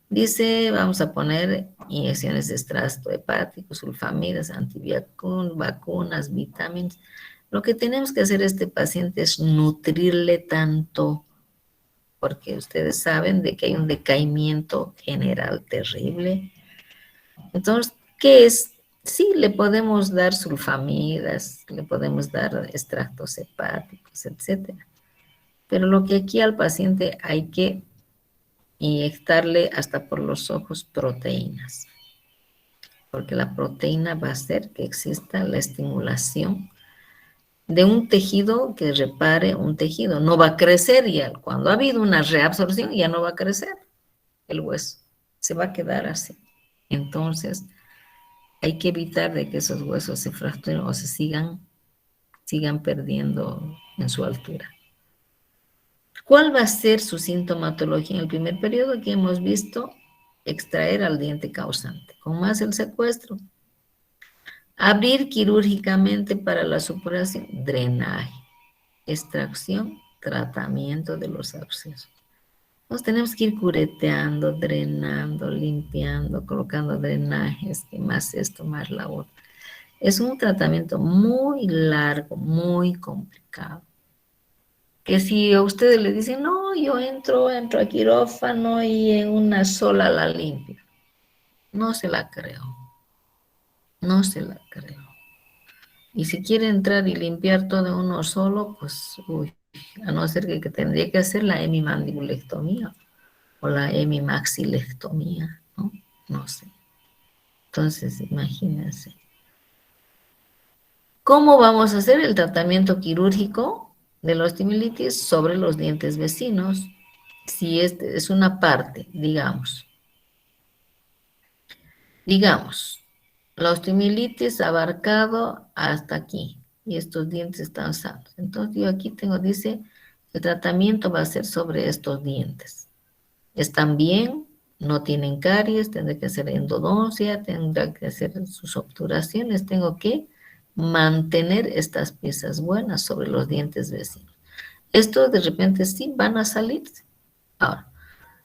Dice, vamos a poner inyecciones de extracto hepático, sulfamidas, vacunas, vitaminas. Lo que tenemos que hacer a este paciente es nutrirle tanto, porque ustedes saben de que hay un decaimiento general terrible. Entonces, ¿qué es? Sí, le podemos dar sulfamidas, le podemos dar extractos hepáticos, etcétera. Pero lo que aquí al paciente hay que inyectarle hasta por los ojos proteínas, porque la proteína va a hacer que exista la estimulación de un tejido que repare un tejido. No va a crecer ya, cuando ha habido una reabsorción ya no va a crecer el hueso, se va a quedar así. Entonces, hay que evitar de que esos huesos se fracturen o se sigan perdiendo en su altura. ¿Cuál va a ser su sintomatología en el primer periodo que hemos visto? Extraer al diente causante, con más el secuestro. Abrir quirúrgicamente para la supuración, drenaje, extracción, tratamiento de los abscesos. Nos tenemos que ir cureteando, drenando, limpiando, colocando drenajes, que más esto, más la otra. Es un tratamiento muy largo, muy complicado. Que si a ustedes le dicen, no, yo entro a quirófano y en una sola la limpio. No se la creo. No se la creo. Y si quiere entrar y limpiar todo en uno solo, pues, uy, a no ser que tendría que hacer la hemimandibulectomía o la hemimaxilectomía, ¿no? No sé. Entonces, imagínense. ¿Cómo vamos a hacer el tratamiento quirúrgico de la osteomielitis sobre los dientes vecinos? Si este es una parte, digamos, la osteomielitis ha abarcado hasta aquí y estos dientes están sanos. Entonces yo aquí tengo, dice, el tratamiento va a ser sobre estos dientes. Están bien, no tienen caries, tendré que hacer endodoncia, tendré que hacer sus obturaciones, tengo que mantener estas piezas buenas sobre los dientes vecinos. Estos de repente sí van a salir. Ahora,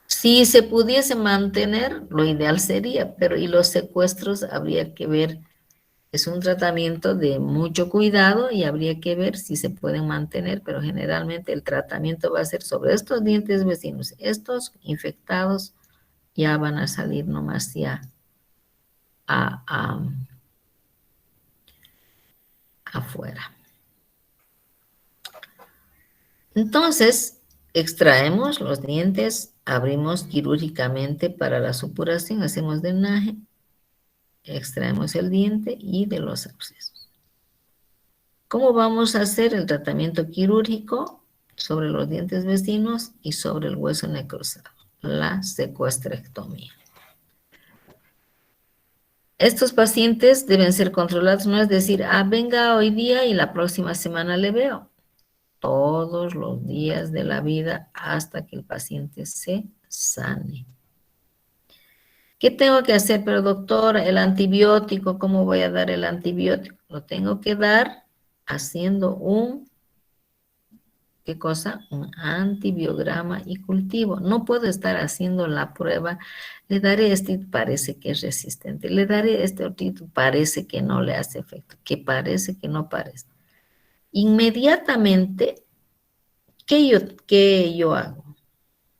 si se pudiese mantener, lo ideal sería, pero y los secuestros habría que ver, es un tratamiento de mucho cuidado y habría que ver si se pueden mantener, pero generalmente el tratamiento va a ser sobre estos dientes vecinos, estos infectados ya van a salir nomás ya a, a, afuera. Entonces, extraemos los dientes, abrimos quirúrgicamente para la supuración, hacemos drenaje, extraemos el diente y de los abscesos. ¿Cómo vamos a hacer el tratamiento quirúrgico sobre los dientes vecinos y sobre el hueso necrosado? La secuestrectomía. Estos pacientes deben ser controlados, no es decir, venga hoy día y la próxima semana le veo. Todos los días de la vida hasta que el paciente se sane. ¿Qué tengo que hacer? Pero doctor, el antibiótico, ¿cómo voy a dar el antibiótico? Lo tengo que dar haciendo ¿qué cosa? Un antibiograma y cultivo. No puedo estar haciendo la prueba. Le daré este, parece que es resistente. Le daré este otro, parece que no le hace efecto. Que parece que no parece. Inmediatamente, ¿qué yo hago?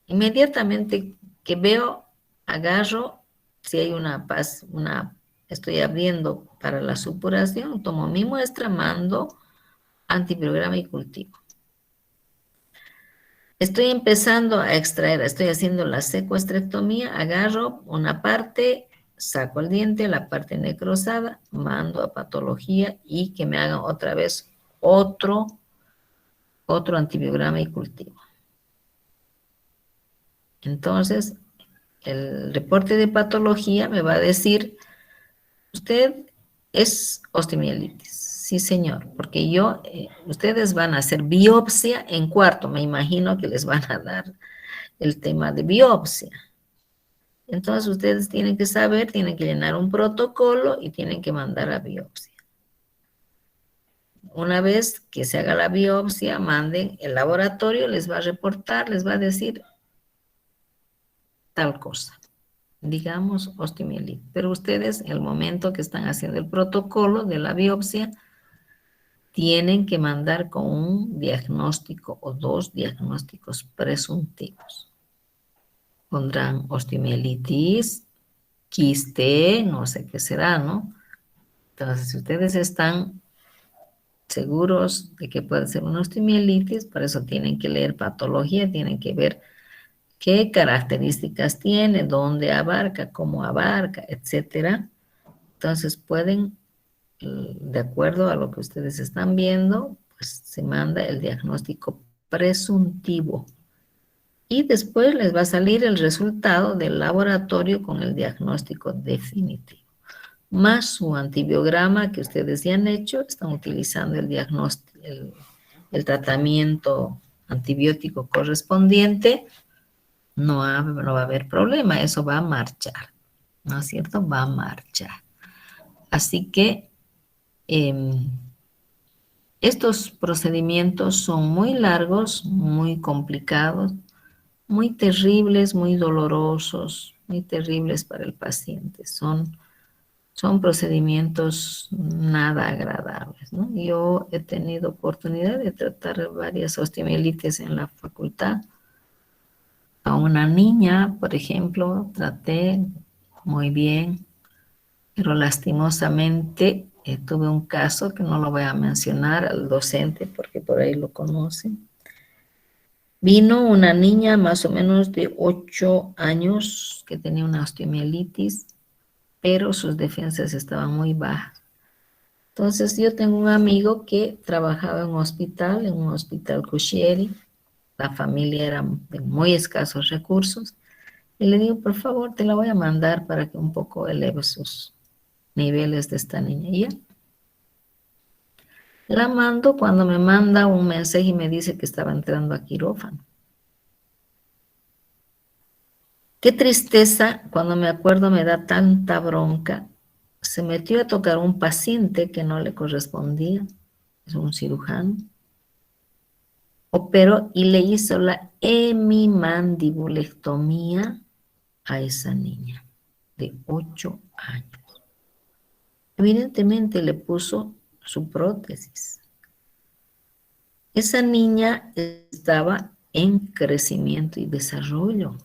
Inmediatamente que veo, agarro, si hay estoy abriendo para la supuración, tomo mi muestra, mando antibiograma y cultivo. Estoy empezando a extraer, estoy haciendo la secuestrectomía, agarro una parte, saco el diente, la parte necrosada, mando a patología y que me hagan otra vez otro antibiograma y cultivo. Entonces, el reporte de patología me va a decir, usted es osteomielitis. Sí, señor, porque ustedes van a hacer biopsia en cuarto, me imagino que les van a dar el tema de biopsia. Entonces ustedes tienen que saber, tienen que llenar un protocolo y tienen que mandar a biopsia. Una vez que se haga la biopsia, manden, el laboratorio les va a reportar, les va a decir tal cosa, digamos osteomielitis. Pero ustedes, en el momento que están haciendo el protocolo de la biopsia, tienen que mandar con un diagnóstico o dos diagnósticos presuntivos. Pondrán osteomielitis, quiste, no sé qué será, ¿no? Entonces, si ustedes están seguros de que puede ser una osteomielitis, por eso tienen que leer patología, tienen que ver qué características tiene, dónde abarca, cómo abarca, etcétera. Entonces pueden, de acuerdo a lo que ustedes están viendo, pues se manda el diagnóstico presuntivo. Y después les va a salir el resultado del laboratorio con el diagnóstico definitivo. Más su antibiograma que ustedes ya han hecho, están utilizando el diagnóstico, el tratamiento antibiótico correspondiente, no va a haber problema, eso va a marchar, ¿no es cierto? Va a marchar. Así que estos procedimientos son muy largos, muy complicados, muy terribles, muy dolorosos, muy terribles para el paciente. Son son procedimientos nada agradables, ¿no? Yo he tenido oportunidad de tratar varias osteomielitis en la facultad. A una niña, por ejemplo, traté muy bien, pero lastimosamente tuve un caso que no lo voy a mencionar al docente porque por ahí lo conocen. Vino una niña más o menos de 8 años que tenía una osteomielitis, pero sus defensas estaban muy bajas. Entonces yo tengo un amigo que trabajaba en un hospital Cushieri. La familia era de muy escasos recursos. Y le digo, por favor, te la voy a mandar para que un poco eleve sus niveles de esta niña. Y ya, la mando cuando me manda un mensaje y me dice que estaba entrando a quirófano. Qué tristeza, cuando me acuerdo me da tanta bronca. Se metió a tocar un paciente que no le correspondía, es un cirujano. Operó y le hizo la hemimandibulectomía a esa niña de 8 años. Evidentemente le puso su prótesis. Esa niña estaba en crecimiento y desarrollo.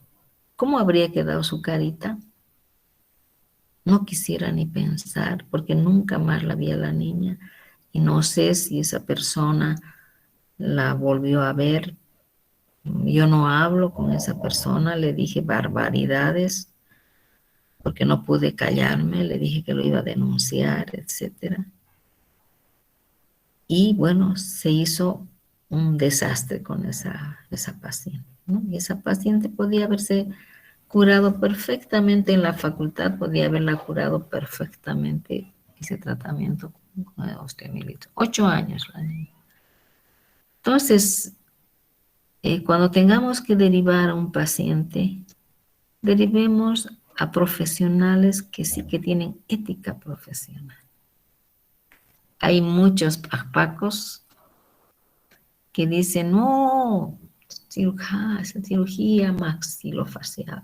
¿Cómo habría quedado su carita? No quisiera ni pensar, porque nunca más la vi a la niña y no sé si esa persona la volvió a ver. Yo no hablo con esa persona, le dije barbaridades porque no pude callarme, le dije que lo iba a denunciar, etcétera. Y bueno, se hizo un desastre con esa paciente, ¿no? Y esa paciente podía haberse curado perfectamente en la facultad, podía haberla curado perfectamente ese tratamiento con osteomielitis. 8 años la niña. Entonces, cuando tengamos que derivar a un paciente, derivemos a profesionales que sí que tienen ética profesional. Hay muchos pacos que dicen, no, cirugía maxilofacial,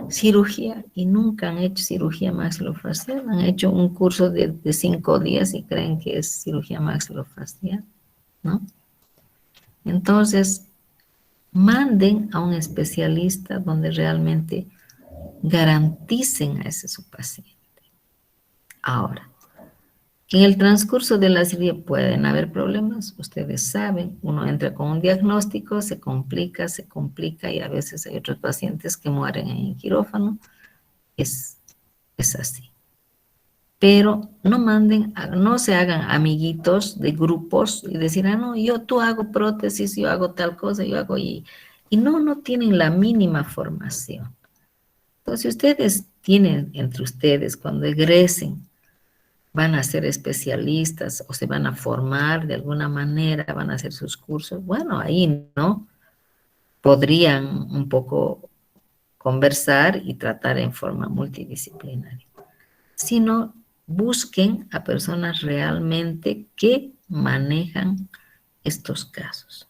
cirugía, y nunca han hecho cirugía maxilofacial, han hecho un curso de 5 días y creen que es cirugía maxilofacial, ¿no? Entonces, manden a un especialista donde realmente garanticen a ese su paciente. Ahora, en el transcurso de la cirugía pueden haber problemas, ustedes saben, uno entra con un diagnóstico, se complica y a veces hay otros pacientes que mueren en el quirófano, es así. Pero no se hagan amiguitos de grupos y decir, no, tú hago prótesis, yo hago tal cosa, yo hago y no tienen la mínima formación. Entonces, si ustedes tienen entre ustedes, cuando egresen, van a ser especialistas o se van a formar de alguna manera, van a hacer sus cursos, bueno, ahí, ¿no? Podrían un poco conversar y tratar en forma multidisciplinaria. Sino busquen a personas realmente que manejan estos casos.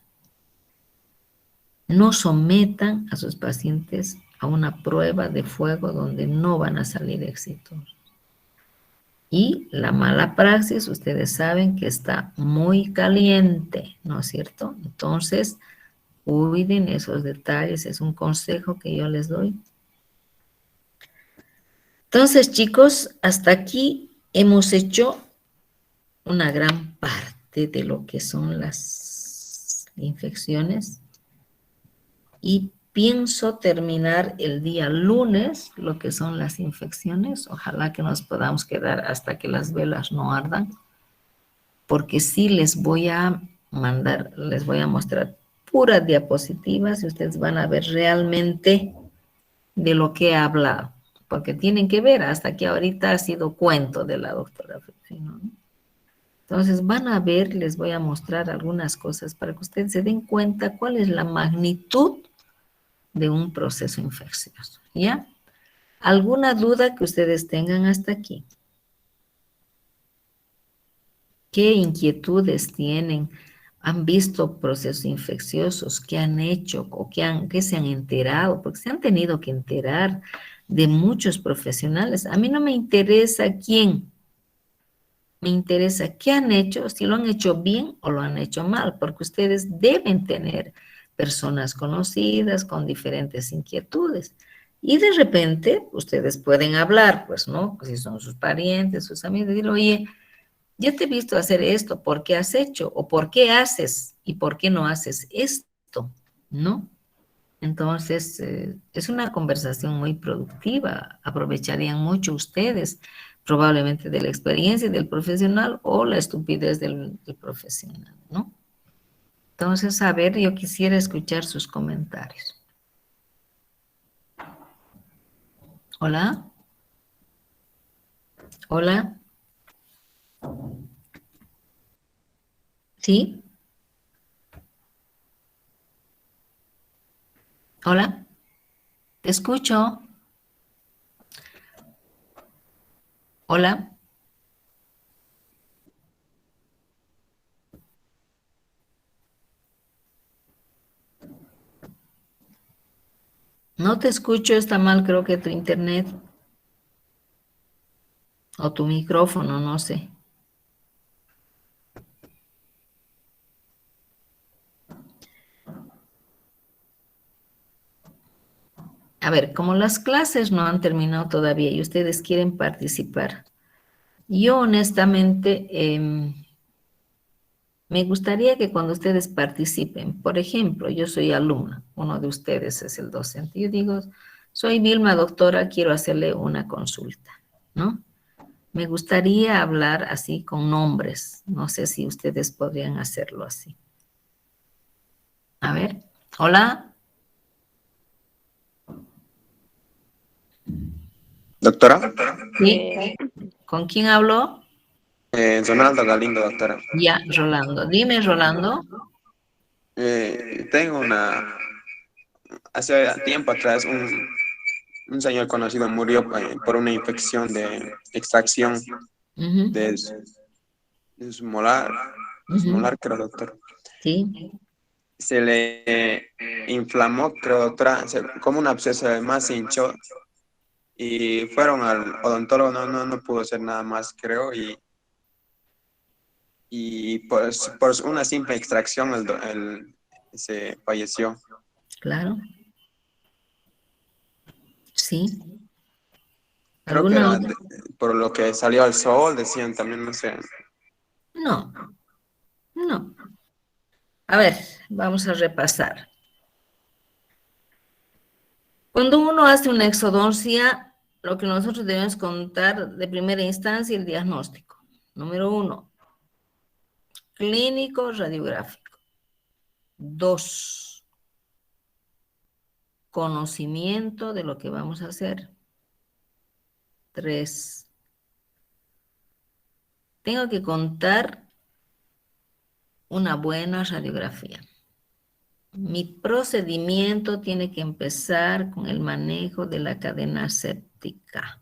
No sometan a sus pacientes a una prueba de fuego donde no van a salir exitosos. Y la mala praxis, ustedes saben que está muy caliente, ¿no es cierto? Entonces, cuiden esos detalles, es un consejo que yo les doy. Entonces, chicos, hasta aquí hemos hecho una gran parte de lo que son las infecciones y pienso terminar el día lunes lo que son las infecciones. Ojalá que nos podamos quedar hasta que las velas no ardan, porque sí les voy a mostrar puras diapositivas y ustedes van a ver realmente de lo que he hablado, porque tienen que ver, hasta que ahorita ha sido cuento de la doctora Frufino, ¿no? Entonces van a ver, les voy a mostrar algunas cosas para que ustedes se den cuenta cuál es la magnitud de un proceso infeccioso, ¿ya? ¿Alguna duda que ustedes tengan hasta aquí? ¿Qué inquietudes tienen? ¿Han visto procesos infecciosos? ¿Qué han hecho o qué se han enterado? Porque se han tenido que enterar de muchos profesionales. A mí no me interesa quién, me interesa qué han hecho, si lo han hecho bien o lo han hecho mal, porque ustedes deben tener personas conocidas con diferentes inquietudes. Y de repente ustedes pueden hablar, pues, ¿no? Si son sus parientes, sus amigos, decir, oye, yo te he visto hacer esto, ¿por qué has hecho? ¿O por qué haces y por qué no haces esto? ¿No? Entonces, es una conversación muy productiva. Aprovecharían mucho ustedes, probablemente de la experiencia del profesional o la estupidez del profesional, ¿no? Entonces, a ver, yo quisiera escuchar sus comentarios. Hola. Hola. ¿Sí? Hola. Te escucho. Hola. No te escucho, está mal, creo que tu internet o tu micrófono, no sé. A ver, como las clases no han terminado todavía y ustedes quieren participar, yo honestamente me gustaría que cuando ustedes participen, por ejemplo, yo soy alumna, uno de ustedes es el docente, yo digo, soy Vilma, doctora, quiero hacerle una consulta, ¿no? Me gustaría hablar así con nombres, no sé si ustedes podrían hacerlo así. A ver, hola. Doctora, ¿Sí? ¿Con quién hablo? Donaldo Galindo, doctora. Ya, Rolando. Dime, Rolando. Tengo hace tiempo atrás un señor conocido murió por una infección de extracción Ujú, de, de su molar, ujú. creo, doctor. Sí, Se le inflamó, creo, doctora, como un absceso, además se hinchó y fueron al odontólogo, no pudo hacer nada más, creo, y pues por una simple extracción se falleció. claro. Sí. Creo que ¿Alguna era otra? por lo que salió al sol, decían también, no sé. No, no. A ver, vamos a repasar. Cuando uno hace una exodoncia, lo que nosotros debemos contar de primera instancia el diagnóstico. Número 1, clínico radiográfico. 2, conocimiento de lo que vamos a hacer. 3, tengo que contar una buena radiografía. Mi procedimiento tiene que empezar con el manejo de la cadena séptica.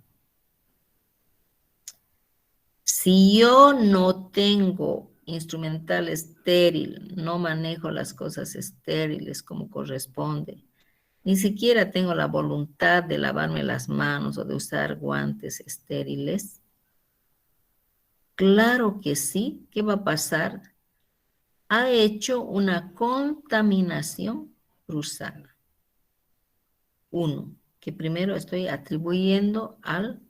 Si yo no tengo instrumental estéril, no manejo las cosas estériles como corresponde, ni siquiera tengo la voluntad de lavarme las manos o de usar guantes estériles, claro que sí, ¿qué va a pasar? Ha hecho una contaminación cruzada. Uno, que primero estoy atribuyendo al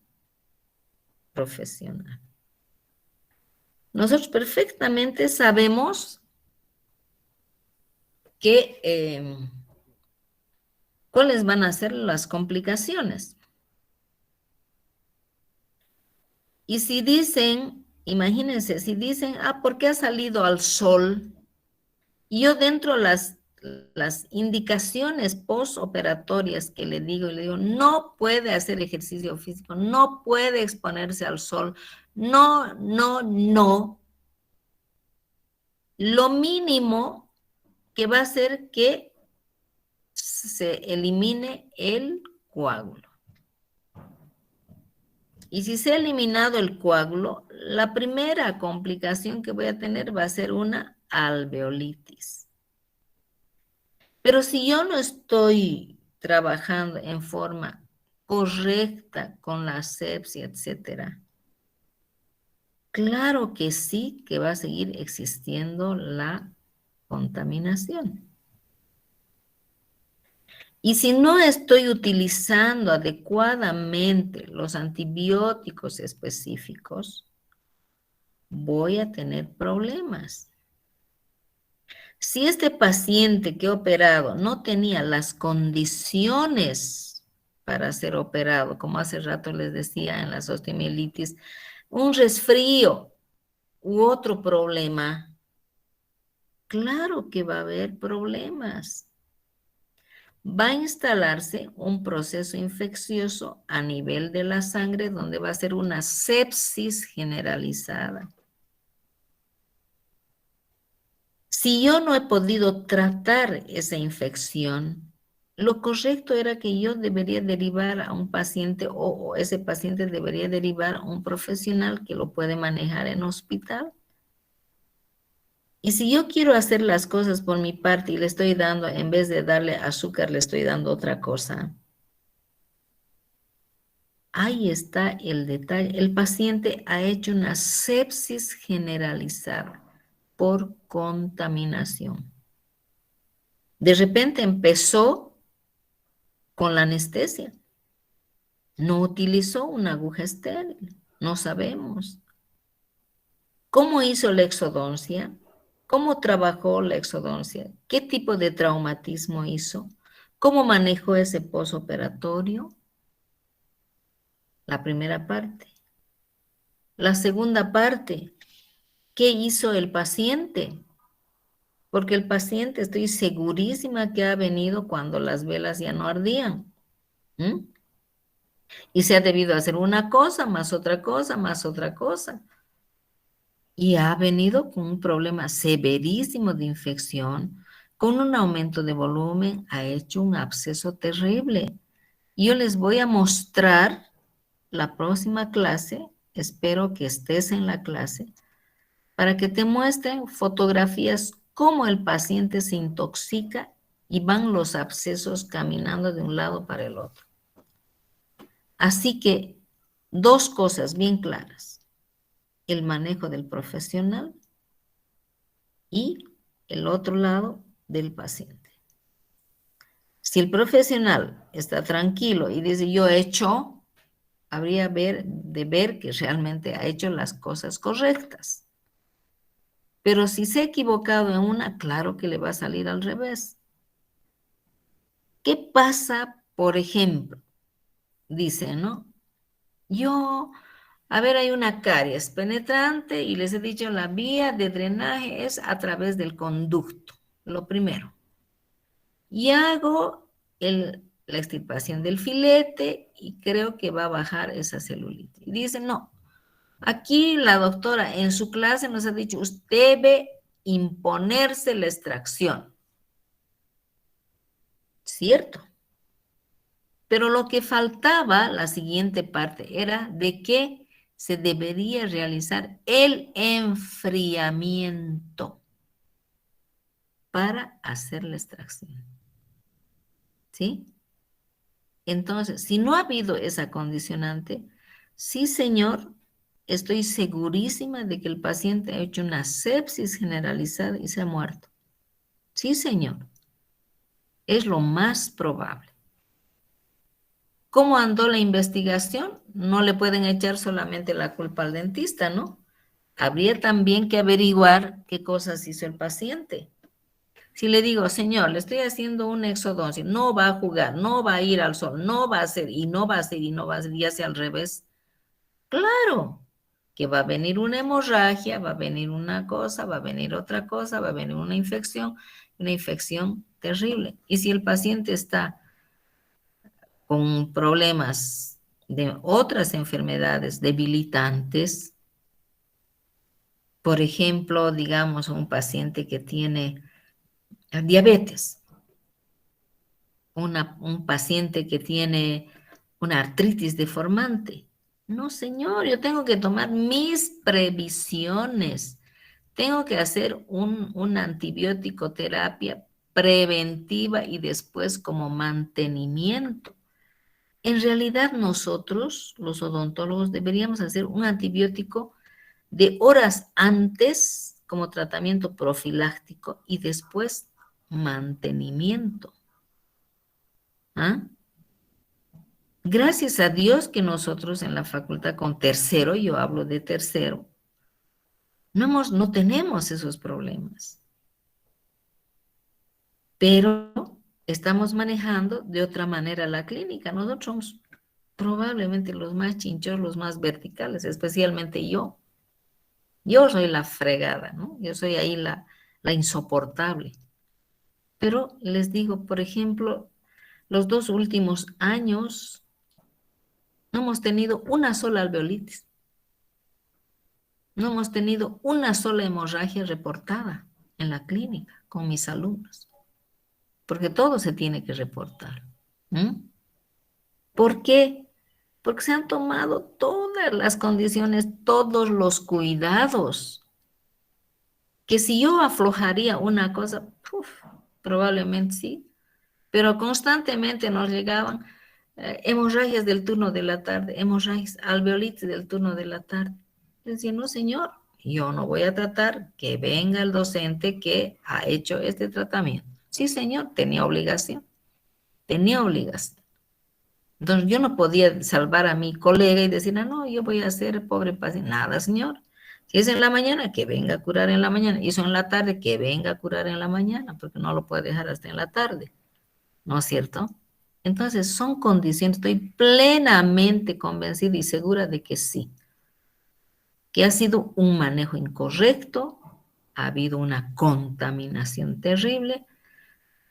profesional. Nosotros perfectamente sabemos que cuáles van a ser las complicaciones. Y si dicen, imagínense, si dicen, ¿por qué ha salido al sol? Y yo dentro las indicaciones postoperatorias que le digo, no puede hacer ejercicio físico, no puede exponerse al sol, no, no, no. Lo mínimo que va a hacer que se elimine el coágulo. Y si se ha eliminado el coágulo, la primera complicación que voy a tener va a ser una alveolitis. Pero si yo no estoy trabajando en forma correcta con la asepsia, etcétera? Claro que sí, que va a seguir existiendo la contaminación. Y si no estoy utilizando adecuadamente los antibióticos específicos, voy a tener problemas. Si este paciente que he operado no tenía las condiciones para ser operado, como hace rato les decía en las osteomielitis, un resfrío u otro problema, claro que va a haber problemas. Va a instalarse un proceso infeccioso a nivel de la sangre donde va a ser una sepsis generalizada. Si yo no he podido tratar esa infección, lo correcto era que yo debería derivar a un paciente o ese paciente debería derivar a un profesional que lo puede manejar en hospital. Y si yo quiero hacer las cosas por mi parte y le estoy dando, en vez de darle azúcar, le estoy dando otra cosa. Ahí está el detalle. El paciente ha hecho una sepsis generalizada por contaminación. De repente empezó con la anestesia. No utilizó una aguja estéril. No sabemos. ¿Cómo hizo la exodoncia? ¿Cómo trabajó la exodoncia? ¿Qué tipo de traumatismo hizo? ¿Cómo manejó ese posoperatorio? La primera parte. La segunda parte, ¿qué hizo el paciente? Porque el paciente estoy segurísima que ha venido cuando las velas ya no ardían. ¿Mm? Y se ha debido hacer una cosa, más otra cosa, más otra cosa. Y ha venido con un problema severísimo de infección, con un aumento de volumen, ha hecho un absceso terrible. Yo les voy a mostrar la próxima clase, espero que estés en la clase, para que te muestren fotografías cómo el paciente se intoxica y van los abscesos caminando de un lado para el otro. Así que dos cosas bien claras, el manejo del profesional y el otro lado del paciente. Si el profesional está tranquilo y dice yo he hecho, habría de ver que realmente ha hecho las cosas correctas. Pero si se ha equivocado en una, claro que le va a salir al revés. ¿Qué pasa, por ejemplo? Dice, ¿no? A ver, hay una caries penetrante y les he dicho la vía de drenaje es a través del conducto, lo primero. Y hago la extirpación del filete y creo que va a bajar esa celulitis. Y dice, no, aquí la doctora en su clase nos ha dicho, usted debe imponerse la extracción. Cierto. Pero lo que faltaba, la siguiente parte, era de que se debería realizar el enfriamiento para hacer la extracción. ¿Sí? Entonces, si no ha habido esa condicionante, sí, señor, estoy segurísima de que el paciente ha hecho una sepsis generalizada y se ha muerto. Sí, señor, es lo más probable. ¿Cómo andó la investigación? No le pueden echar solamente la culpa al dentista, ¿no? Habría también que averiguar qué cosas hizo el paciente. Si le digo, señor, le estoy haciendo una exodoncia, no va a jugar, no va a ir al sol, no va a hacer, y no va a hacer, y no va a hacer, y hace al revés. Claro, que va a venir una hemorragia, va a venir una cosa, va a venir otra cosa, va a venir una infección terrible. Y si el paciente está con problemas de otras enfermedades debilitantes, por ejemplo, digamos, un paciente que tiene diabetes, un paciente que tiene una artritis deformante. No, señor, yo tengo que tomar mis previsiones. Tengo que hacer una antibiótico terapia preventiva y después como mantenimiento. En realidad nosotros, los odontólogos, deberíamos hacer un antibiótico de horas antes como tratamiento profiláctico y después mantenimiento. ¿Ah? Gracias a Dios que nosotros en la facultad con tercero, yo hablo de tercero, no tenemos esos problemas, pero estamos manejando de otra manera la clínica. Nosotros somos probablemente los más chinchos, los más verticales, especialmente yo. Yo soy la fregada, ¿no? Yo soy ahí la insoportable. Pero les digo, por ejemplo, los 2 últimos años no hemos tenido una sola alveolitis. No hemos tenido una sola hemorragia reportada en la clínica con mis alumnos, porque todo se tiene que reportar. ¿Mm? ¿Por qué? Porque se han tomado todas las condiciones, todos los cuidados, que si yo aflojaría una cosa, uf, probablemente sí, pero constantemente nos llegaban hemorragias del turno de la tarde, hemorragias, alveolitis del turno de la tarde. Decía, no, señor, yo no voy a tratar, que venga el docente que ha hecho este tratamiento. Sí, señor, tenía obligación, tenía obligación. Entonces yo no podía salvar a mi colega y decir, ah, no, yo voy a hacer pobre paciente. Nada, señor. Si es en la mañana, que venga a curar en la mañana. Y eso en la tarde, que venga a curar en la mañana, porque no lo puede dejar hasta en la tarde. ¿No es cierto? Entonces, son condiciones, estoy plenamente convencida y segura de que sí, que ha sido un manejo incorrecto, ha habido una contaminación terrible.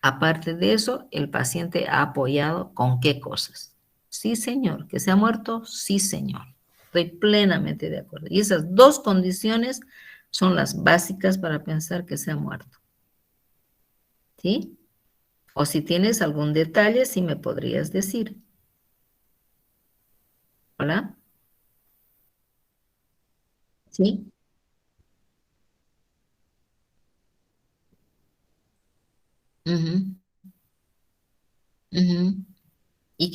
Aparte de eso, el paciente ha apoyado con qué cosas. Sí, señor, que se ha muerto, sí, señor. Estoy plenamente de acuerdo. Y esas 2 condiciones son las básicas para pensar que se ha muerto. ¿Sí? O si tienes algún detalle, sí me podrías decir. ¿Hola? ¿Sí? Ujú, ujú. ¿Y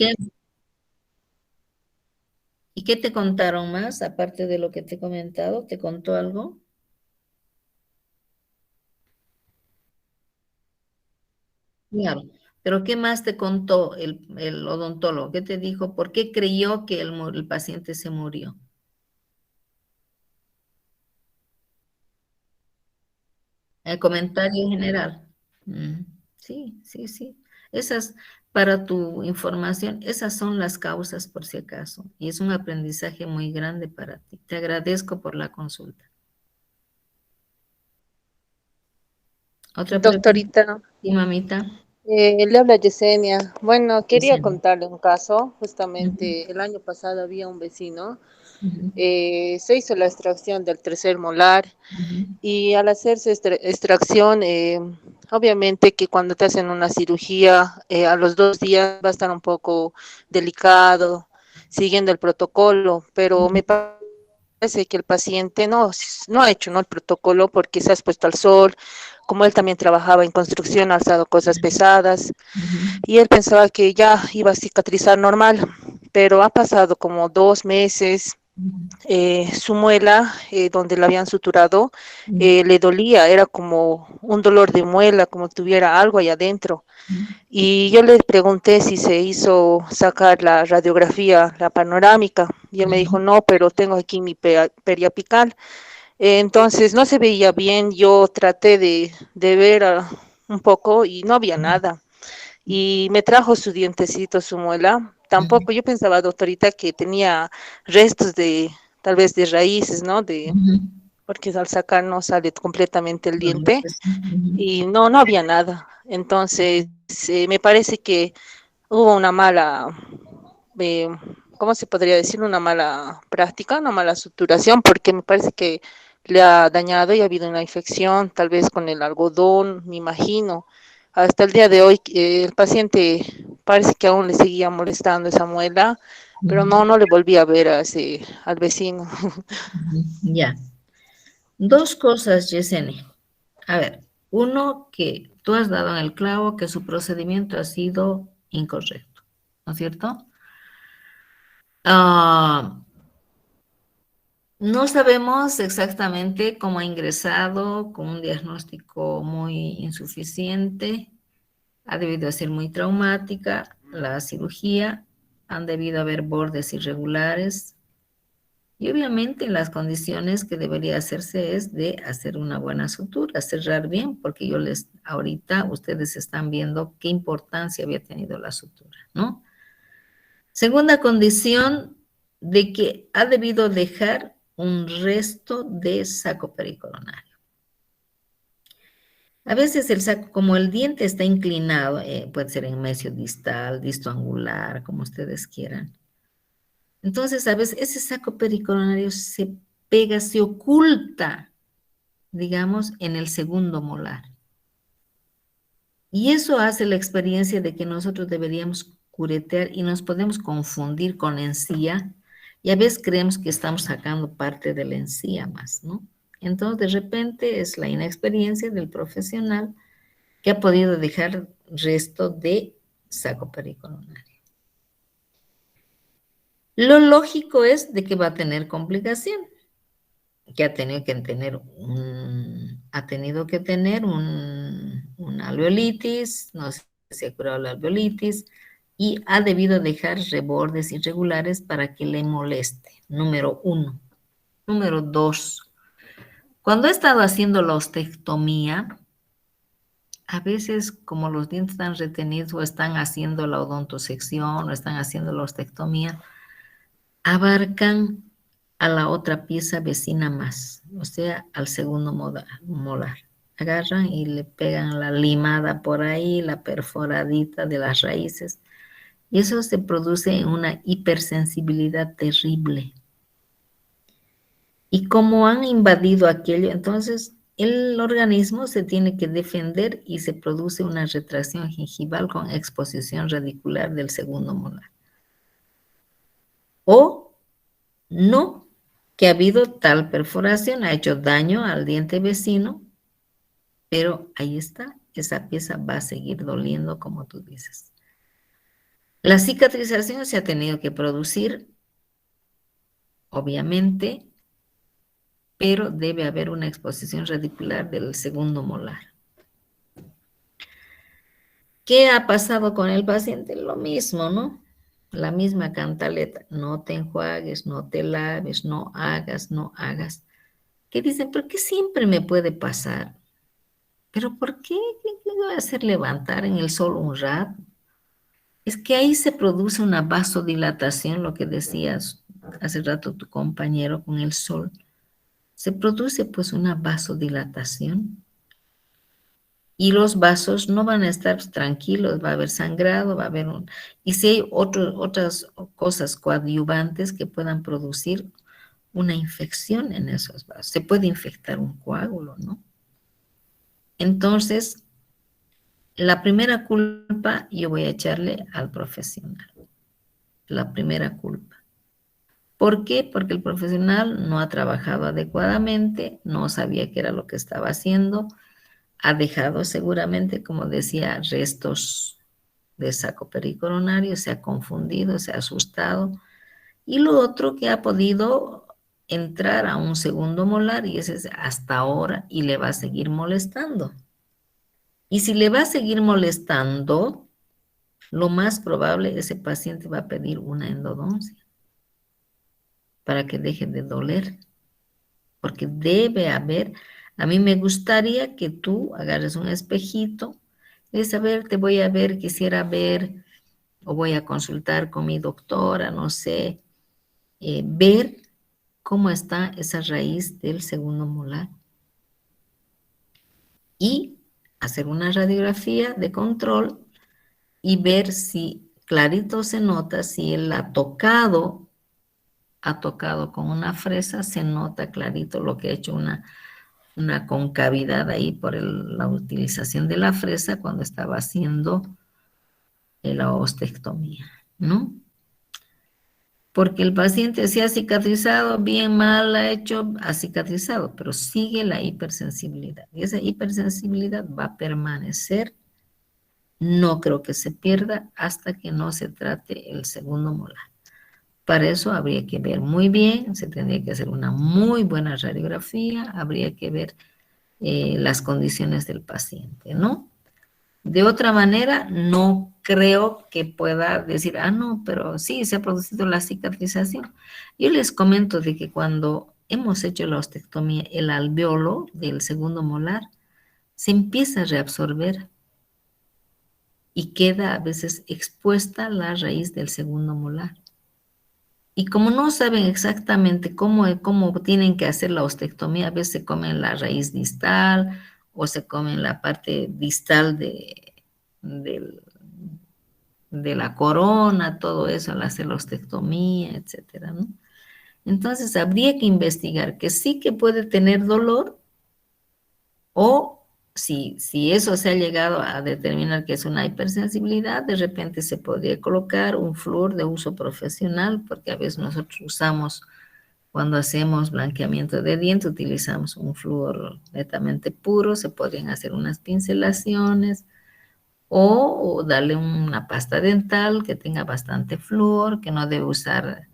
qué te contaron más, aparte de lo que te he comentado? ¿Te contó algo? Claro. Pero ¿qué más te contó el odontólogo? ¿Qué te dijo? ¿Por qué creyó que el paciente se murió? El comentario general. Mm, sí, sí, sí. Esas, para tu información, esas son las causas por si acaso. Y es un aprendizaje muy grande para ti. Te agradezco por la consulta. Otra pregunta, Doctorita, sí, mamita. le habla Yesenia. Bueno, quería Dicen. contarle un caso. Ujú, Justamente el año pasado había un vecino, ujú, se hizo la extracción del tercer molar ujú, y al hacerse extracción, obviamente que cuando te hacen una cirugía, a los 2 días va a estar un poco delicado, siguiendo el protocolo, pero me parece que el paciente no ha hecho, ¿no?, el protocolo porque se ha expuesto al sol, como él también trabajaba en construcción, ha alzado cosas pesadas ujú, y él pensaba que ya iba a cicatrizar normal, pero ha pasado como 2 meses. Su muela, donde la habían suturado, ujú, le dolía, era como un dolor de muela, como si tuviera algo ahí adentro. ujú, Y yo le pregunté si se hizo sacar la radiografía, la panorámica, y él me dijo, ujú, no, pero tengo aquí mi periapical. Entonces no se veía bien, yo traté de ver un poco y no había nada. Y me trajo su dientecito, su muela. ujú, Tampoco, yo pensaba, doctorita, que tenía restos de, tal vez de raíces, ¿no? ujú. Porque al sacar no sale completamente el Bueno, diente pues, ujú, y no había nada. Entonces, me parece que hubo una mala, eh, ¿cómo se podría decir? Una mala práctica, una mala suturación, porque me parece que le ha dañado y ha habido una infección, tal vez con el algodón, me imagino. Hasta el día de hoy, el paciente parece que aún le seguía molestando esa muela, pero ujú, no le volví a ver al vecino. ujú. Ya. 2 cosas, Yesenia. A ver, uno, que tú has dado en el clavo que su procedimiento ha sido incorrecto, ¿no es cierto? No sabemos exactamente cómo ha ingresado, con un diagnóstico muy insuficiente. Ha debido ser muy traumática la cirugía. Han debido haber bordes irregulares. Y obviamente las condiciones que debería hacerse es de hacer una buena sutura, cerrar bien, porque ahorita ustedes están viendo qué importancia había tenido la sutura, ¿no? Segunda condición, de que ha debido dejar un resto de saco pericoronario. A veces el saco, como el diente está inclinado, puede ser en mesiodistal, distoangular, como ustedes quieran. Entonces, a veces ese saco pericoronario se pega, se oculta, digamos, en el segundo molar. Y eso hace la experiencia de que nosotros deberíamos curetear y nos podemos confundir con la encía y a veces creemos que estamos sacando parte de la encía más, ¿no? Entonces, de repente es la inexperiencia del profesional que ha podido dejar resto de saco pericoronario. Lo lógico es de que va a tener complicación, que ha tenido que tener una alveolitis, no sé si ha curado la alveolitis, y ha debido dejar rebordes irregulares para que le moleste, número 1. Número 2, cuando ha estado haciendo la ostectomía, a veces como los dientes están retenidos o están haciendo la odontosección o están haciendo la ostectomía, abarcan a la otra pieza vecina más, o sea, al segundo molar. Agarran y le pegan la limada por ahí, la perforadita de las raíces, y eso se produce en una hipersensibilidad terrible. Y como han invadido aquello, entonces el organismo se tiene que defender y se produce una retracción gingival con exposición radicular del segundo molar. O no, que ha habido tal perforación, ha hecho daño al diente vecino, pero ahí está, esa pieza va a seguir doliendo como tú dices. La cicatrización se ha tenido que producir, obviamente, pero debe haber una exposición radicular del segundo molar. ¿Qué ha pasado con el paciente? Lo mismo, ¿no? La misma cantaleta, no te enjuagues, no te laves, no hagas, no hagas. Que dicen, ¿por qué siempre me puede pasar? ¿Pero por qué? ¿Qué voy a hacer levantar en el sol un rato? Es que ahí se produce una vasodilatación, lo que decías hace rato tu compañero con el sol. Se produce pues una vasodilatación y los vasos no van a estar tranquilos, va a haber sangrado, va a haber y si hay otras cosas coadyuvantes que puedan producir una infección en esos vasos, se puede infectar un coágulo, ¿no? Entonces, la primera culpa yo voy a echarle al profesional, la primera culpa. ¿Por qué? Porque el profesional no ha trabajado adecuadamente, no sabía qué era lo que estaba haciendo, ha dejado seguramente, como decía, restos de saco pericoronario, se ha confundido, se ha asustado. Y lo otro que ha podido entrar a un segundo molar y ese es hasta ahora y le va a seguir molestando. Y si le va a seguir molestando, lo más probable ese paciente va a pedir una endodoncia para que deje de doler. Porque debe haber, a mí me gustaría que tú agarres un espejito y dices, a ver, te voy a ver, quisiera ver, o voy a consultar con mi doctora, no sé, ver cómo está esa raíz del segundo molar. Y hacer una radiografía de control y ver si clarito se nota, si él ha tocado con una fresa, se nota clarito lo que ha hecho una concavidad ahí por la utilización de la fresa cuando estaba haciendo la ostectomía, ¿no? Porque el paciente se ha cicatrizado, bien mal ha hecho, ha cicatrizado, pero sigue la hipersensibilidad. Y esa hipersensibilidad va a permanecer, no creo que se pierda hasta que no se trate el segundo molar. Para eso habría que ver muy bien, se tendría que hacer una muy buena radiografía, habría que ver las condiciones del paciente, ¿no? De otra manera, no creo que pueda decir, ah, no, pero sí, se ha producido la cicatrización. Yo les comento de que cuando hemos hecho la ostectomía, el alveolo del segundo molar se empieza a reabsorber y queda a veces expuesta la raíz del segundo molar. Y como no saben exactamente cómo tienen que hacer la ostectomía, a veces se comen la raíz distal o se comen la parte distal del- de la corona, todo eso al hacer la ostectomía, etcétera, ¿no? Entonces habría que investigar que sí que puede tener dolor o si eso se ha llegado a determinar que es una hipersensibilidad, de repente se podría colocar un flúor de uso profesional, porque a veces nosotros usamos, cuando hacemos blanqueamiento de dientes, utilizamos un flúor netamente puro, se podrían hacer unas pincelaciones o darle una pasta dental que tenga bastante flúor, que no debe usar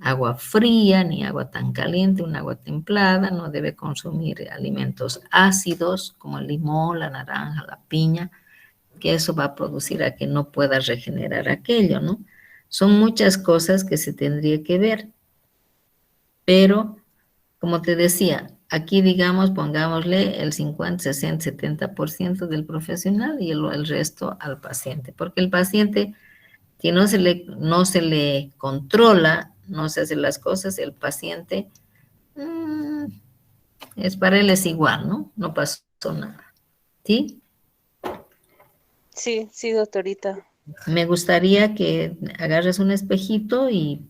agua fría ni agua tan caliente, un agua templada, no debe consumir alimentos ácidos como el limón, la naranja, la piña, que eso va a producir a que no pueda regenerar aquello, ¿no? Son muchas cosas que se tendría que ver, pero como te decía, aquí digamos, pongámosle el 50, 60, 70% del profesional y el resto al paciente, porque el paciente si no se le controla, no se hacen las cosas, el paciente mm, para él es igual, ¿no? No pasó nada. ¿Sí? Sí, sí, doctorita. Me gustaría que agarres un espejito y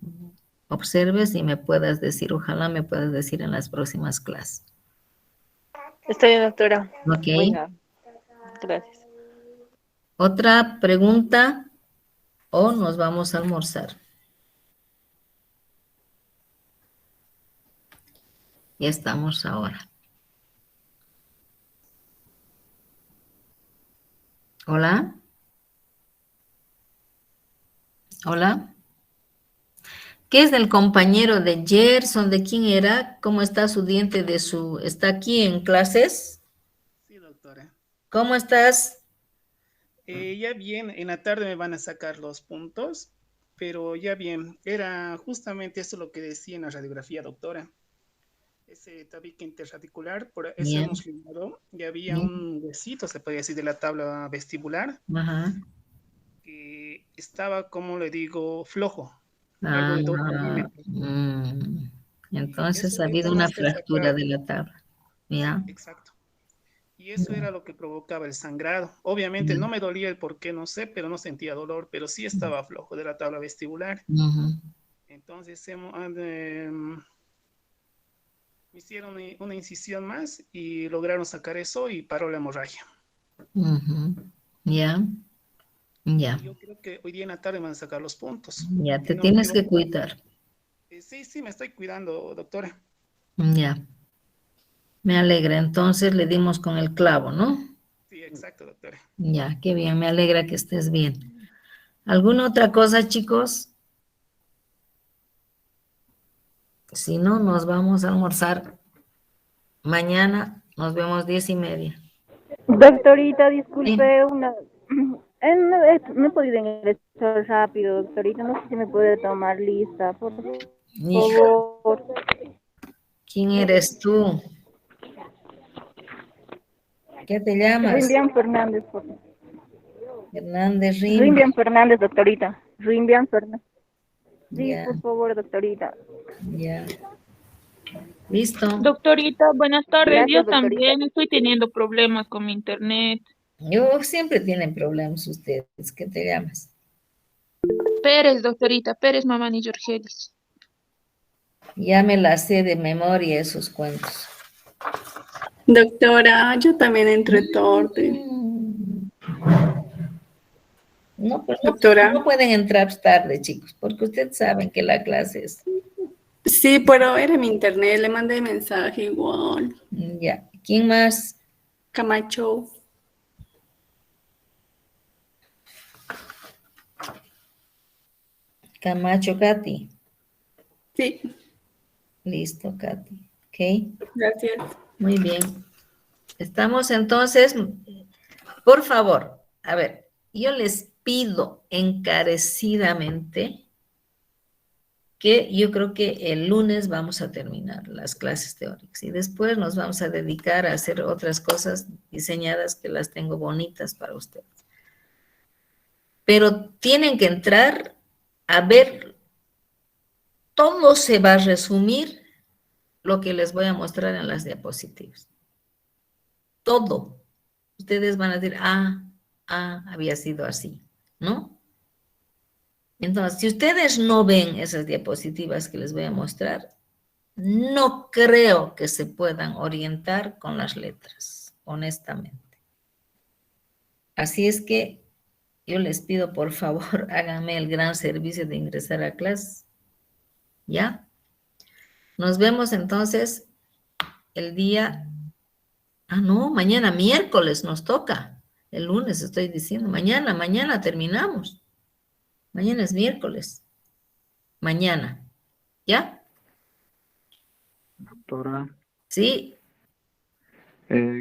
observes y me puedas decir, ojalá me puedas decir en las próximas clases. Está bien, doctora. ¿Ok? Voy a... Gracias. ¿Otra pregunta o nos vamos a almorzar? Ya estamos ahora. Hola. Hola. ¿Qué es del compañero de Gerson? ¿De quién era? ¿Cómo está su diente de su... ¿Está aquí en clases? Sí, doctora. ¿Cómo estás? Ya bien, en la tarde me van a sacar los puntos, pero ya bien, era justamente eso lo que decía en la radiografía, doctora. Ese tabique interradicular, por eso Bien, hemos limado, y había bien. un huesito, se podría decir, de la tabla vestibular, Ajá. que estaba, como le digo, flojo, algo Ah, de 2 milímetros. entonces Eso ha le habido una tenemos que fractura sacar, de la tabla. sí, Ya. exacto. Y eso era lo que provocaba el sangrado. Obviamente Ya. no me dolía el por qué, no sé, pero no sentía dolor, pero sí estaba flojo de la tabla vestibular. Ujú, Entonces me hicieron una incisión más y lograron sacar eso y paró la hemorragia. ujú. Ya, ya, Y yo creo que hoy día en la tarde me van a sacar los puntos. ya. Si Te no me tienes que equivoco. cuidar. Sí, sí, me estoy cuidando, doctora. Ya. Me alegra. Entonces le dimos con el clavo, ¿no? Sí, exacto, doctora. Ya, qué bien. Me alegra que estés bien. ¿Alguna otra cosa, chicos? Si no, nos vamos a almorzar. Mañana nos vemos 10:30. Doctorita, Sí, disculpe, no he podido ingresar rápido, doctorita, no sé si me puede tomar lista, por hija, favor. ¿quién eres tú? ¿Qué te llamas? Rimbian Fernández, por favor. Hernández Rim. Rimbian Fernández, doctorita. Rimbian Fernández. Sí, Ya, por favor, doctorita. ya. Listo. Doctorita, buenas tardes. Yo Gracias, doctorita. también estoy teniendo problemas con mi internet. Yo siempre tienen problemas ustedes. ¿Qué te llamas? Pérez, doctorita, Pérez Mamani Georgelis. Ya me la sé de memoria esos cuentos. Doctora, yo también entré tarde. Mm. No, pues no Doctora, pueden entrar tarde, chicos, porque ustedes saben que la clase es... sí, pero era mi internet, le mandé mensaje igual. Ya. ¿Quién más? Camacho, Camacho, Katy. Sí, Listo, Katy. Ok, gracias. muy bien. Estamos entonces, por favor, a ver, yo les pido encarecidamente que yo creo que el lunes vamos a terminar las clases teóricas y después nos vamos a dedicar a hacer otras cosas diseñadas que las tengo bonitas para ustedes. Pero tienen que entrar a ver, todo se va a resumir lo que les voy a mostrar en las diapositivas. Todo. Ustedes van a decir, había sido así, ¿no? Entonces, si ustedes no ven esas diapositivas que les voy a mostrar, no creo que se puedan orientar con las letras, honestamente. Así es que yo les pido, por favor, háganme el gran servicio de ingresar a clase. ¿Ya? Nos vemos entonces el día... no, mañana miércoles nos toca. El lunes estoy diciendo, mañana terminamos. Mañana es miércoles. Mañana. ¿Ya? Doctora, Sí.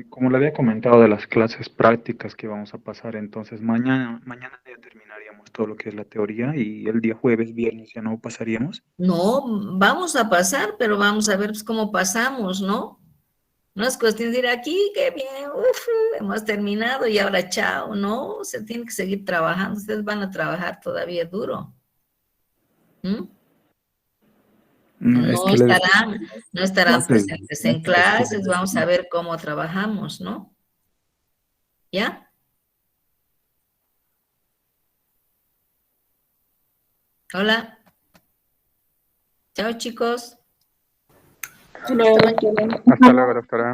como le había comentado de las clases prácticas que vamos a pasar, entonces mañana ya terminaríamos todo lo que es la teoría y el día jueves, viernes ya no pasaríamos. No, vamos a pasar, pero vamos a ver pues, cómo pasamos, ¿no? No es cuestión de ir aquí, qué bien, hemos terminado y ahora chao, no, se tiene que seguir trabajando, ustedes van a trabajar todavía duro. ¿Mm? No, es No que le decía, estarán presentes en es que clases, vamos a ver cómo trabajamos, ¿no? ¿Ya? Hola. Chao, chicos. Luego. hasta luego, doctora.